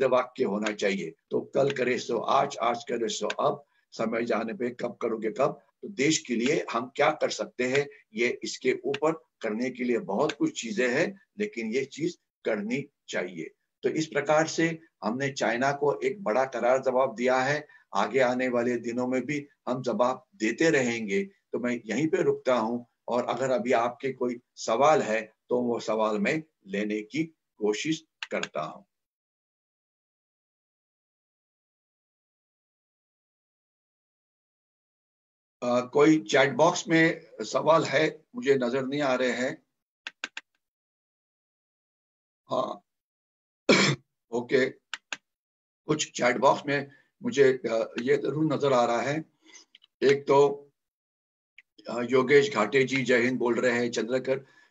वाक्य होना चाहिए। तो कल करे सो आज, आज करे सो अब, समय जाने पे कब करोगे कब। तो देश के लिए हम क्या कर सकते हैं, ये इसके ऊपर करने के लिए बहुत कुछ चीजें हैं, लेकिन ये चीज करनी चाहिए। तो इस प्रकार से हमने चाइना को एक बड़ा करार जवाब दिया है। आगे आने वाले दिनों में भी हम जवाब देते रहेंगे। तो मैं यहीं पे रुकता हूँ, और अगर अभी आपके कोई सवाल है तो वो सवाल मैं लेने की कोशिश करता हूँ। कोई चैट बॉक्स में सवाल है? मुझे नजर नहीं आ रहे हैं। हाँ ओके, कुछ चैट बॉक्स में मुझे ये जरूर नजर आ रहा है। एक तो योगेश घाटे जी जय हिंद बोल रहे हैं,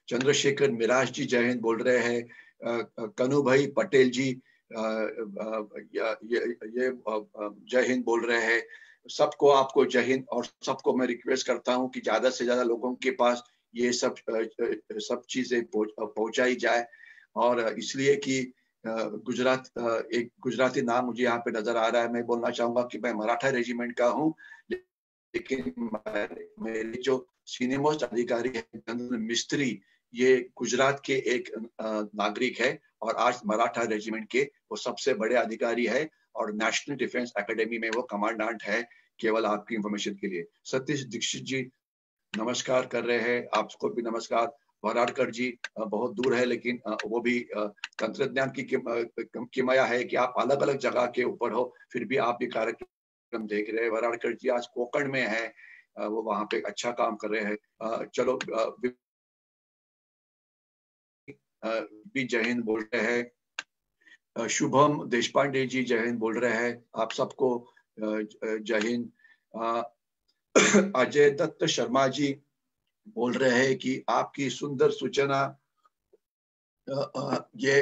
चंद्रशेखर मिराज जी जय हिंद बोल रहे हैं, कनु भाई पटेल जी ये जय हिंद बोल रहे हैं। सबको आपको जय हिंद, और सबको मैं रिक्वेस्ट करता हूं कि ज्यादा से ज्यादा लोगों के पास ये सब चीजें पहुंचाई जाए। और इसलिए कि गुजरात, एक गुजराती नाम मुझे यहाँ पे नजर आ रहा है। मैं बोलना चाहूंगा कि मैं मराठा रेजिमेंट का हूँ, लेकिन मेरे जो सीनियर मोस्ट अधिकारी है जनरल मिस्त्री, ये गुजरात के एक नागरिक है और आज मराठा रेजिमेंट के वो सबसे बड़े अधिकारी है और नेशनल डिफेंस एकेडमी में वो कमांडेंट है। केवल आपकी इंफॉर्मेशन के लिए। सतीश दीक्षित जी नमस्कार कर रहे हैं, आपको भी नमस्कार। वराडकर जी बहुत दूर है, लेकिन वो भी तंत्रज्ञान की माया है कि आप अलग अलग जगह के ऊपर हो, फिर भी आप ये कार्यक्रम देख रहे हैं। वराडकर जी आज कोकण में है, वो वहां पे अच्छा काम कर रहे हैं। चलो भी जय हिंद बोल रहे हैं। शुभम देशपांडे जी जय हिंद बोल रहे हैं, आप सबको जय हिंद। अजय दत्त शर्मा जी बोल रहे हैं कि आपकी सुंदर सूचना, ये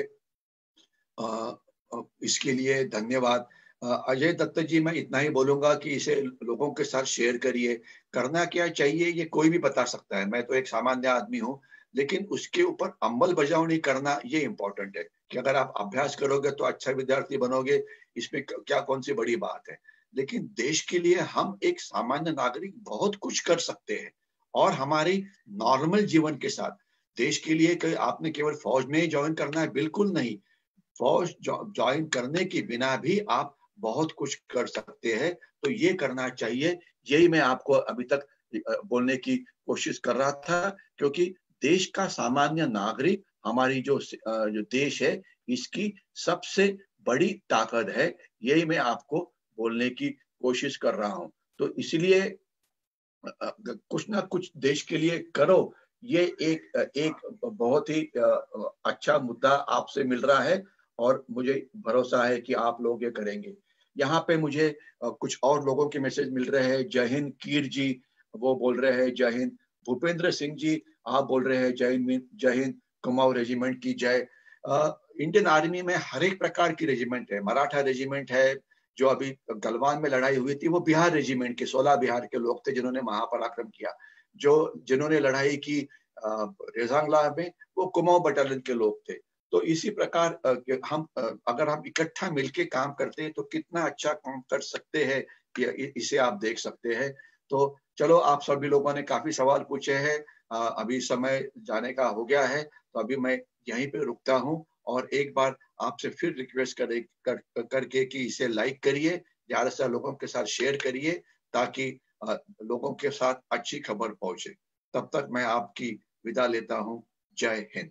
इसके लिए धन्यवाद। अजय दत्त जी, मैं इतना ही बोलूंगा कि इसे लोगों के साथ शेयर करिए। करना क्या चाहिए ये कोई भी बता सकता है, मैं तो एक सामान्य आदमी हूँ, लेकिन उसके ऊपर अमल बजावनी करना ये इम्पोर्टेंट है कि अगर आप अभ्यास करोगे तो अच्छा विद्यार्थी बनोगे, इसमें क्या कौन सी बड़ी बात है। लेकिन देश के लिए हम एक सामान्य नागरिक बहुत कुछ कर सकते हैं, और हमारी नॉर्मल जीवन के साथ देश के लिए आपने केवल फौज में ही ज्वाइन करना है, बिल्कुल नहीं। फौज ज्वाइन करने के बिना भी आप बहुत कुछ कर सकते हैं, तो ये करना चाहिए। यही मैं आपको अभी तक बोलने की कोशिश कर रहा था, क्योंकि देश का सामान्य नागरिक हमारी जो देश है, इसकी सबसे बड़ी ताकत है। यही मैं आपको बोलने की कोशिश कर रहा हूं। तो इसलिए कुछ ना कुछ देश के लिए करो, ये एक बहुत ही अच्छा मुद्दा आपसे मिल रहा है, और मुझे भरोसा है कि आप लोग ये करेंगे। यहाँ पे मुझे कुछ और लोगों के मैसेज मिल रहे हैं। जय हिंद कीर जी, वो बोल रहे हैं जय हिंद। भूपेंद्र सिंह जी आप बोल रहे हैं जय हिंद, जय हिंद, कुमाऊं रेजिमेंट की जय। इंडियन आर्मी में हर एक प्रकार की रेजिमेंट है। मराठा रेजिमेंट है, जो अभी गलवान में लड़ाई हुई थी वो बिहार रेजिमेंट के 16 बिहार के लोग थे जिन्होंने महापराक्रम किया। जिन्होंने लड़ाई की रेजांगला में, वो कुमाऊं बटालियन के लोग थे। तो इसी प्रकार हम अगर हम इकट्ठा मिलके काम करते हैं तो कितना अच्छा काम कर सकते हैं, इसे आप देख सकते हैं। तो चलो, आप सभी लोगों ने काफी सवाल पूछे हैं, अभी समय जाने का हो गया है, तो अभी मैं यहीं पे रुकता हूँ। और एक बार आपसे फिर रिक्वेस्ट करके कि इसे लाइक करिए, ज्यादा से ज्यादा लोगों के साथ शेयर करिए, ताकि लोगों के साथ अच्छी खबर पहुंचे। तब तक मैं आपकी विदा लेता हूँ। जय हिंद।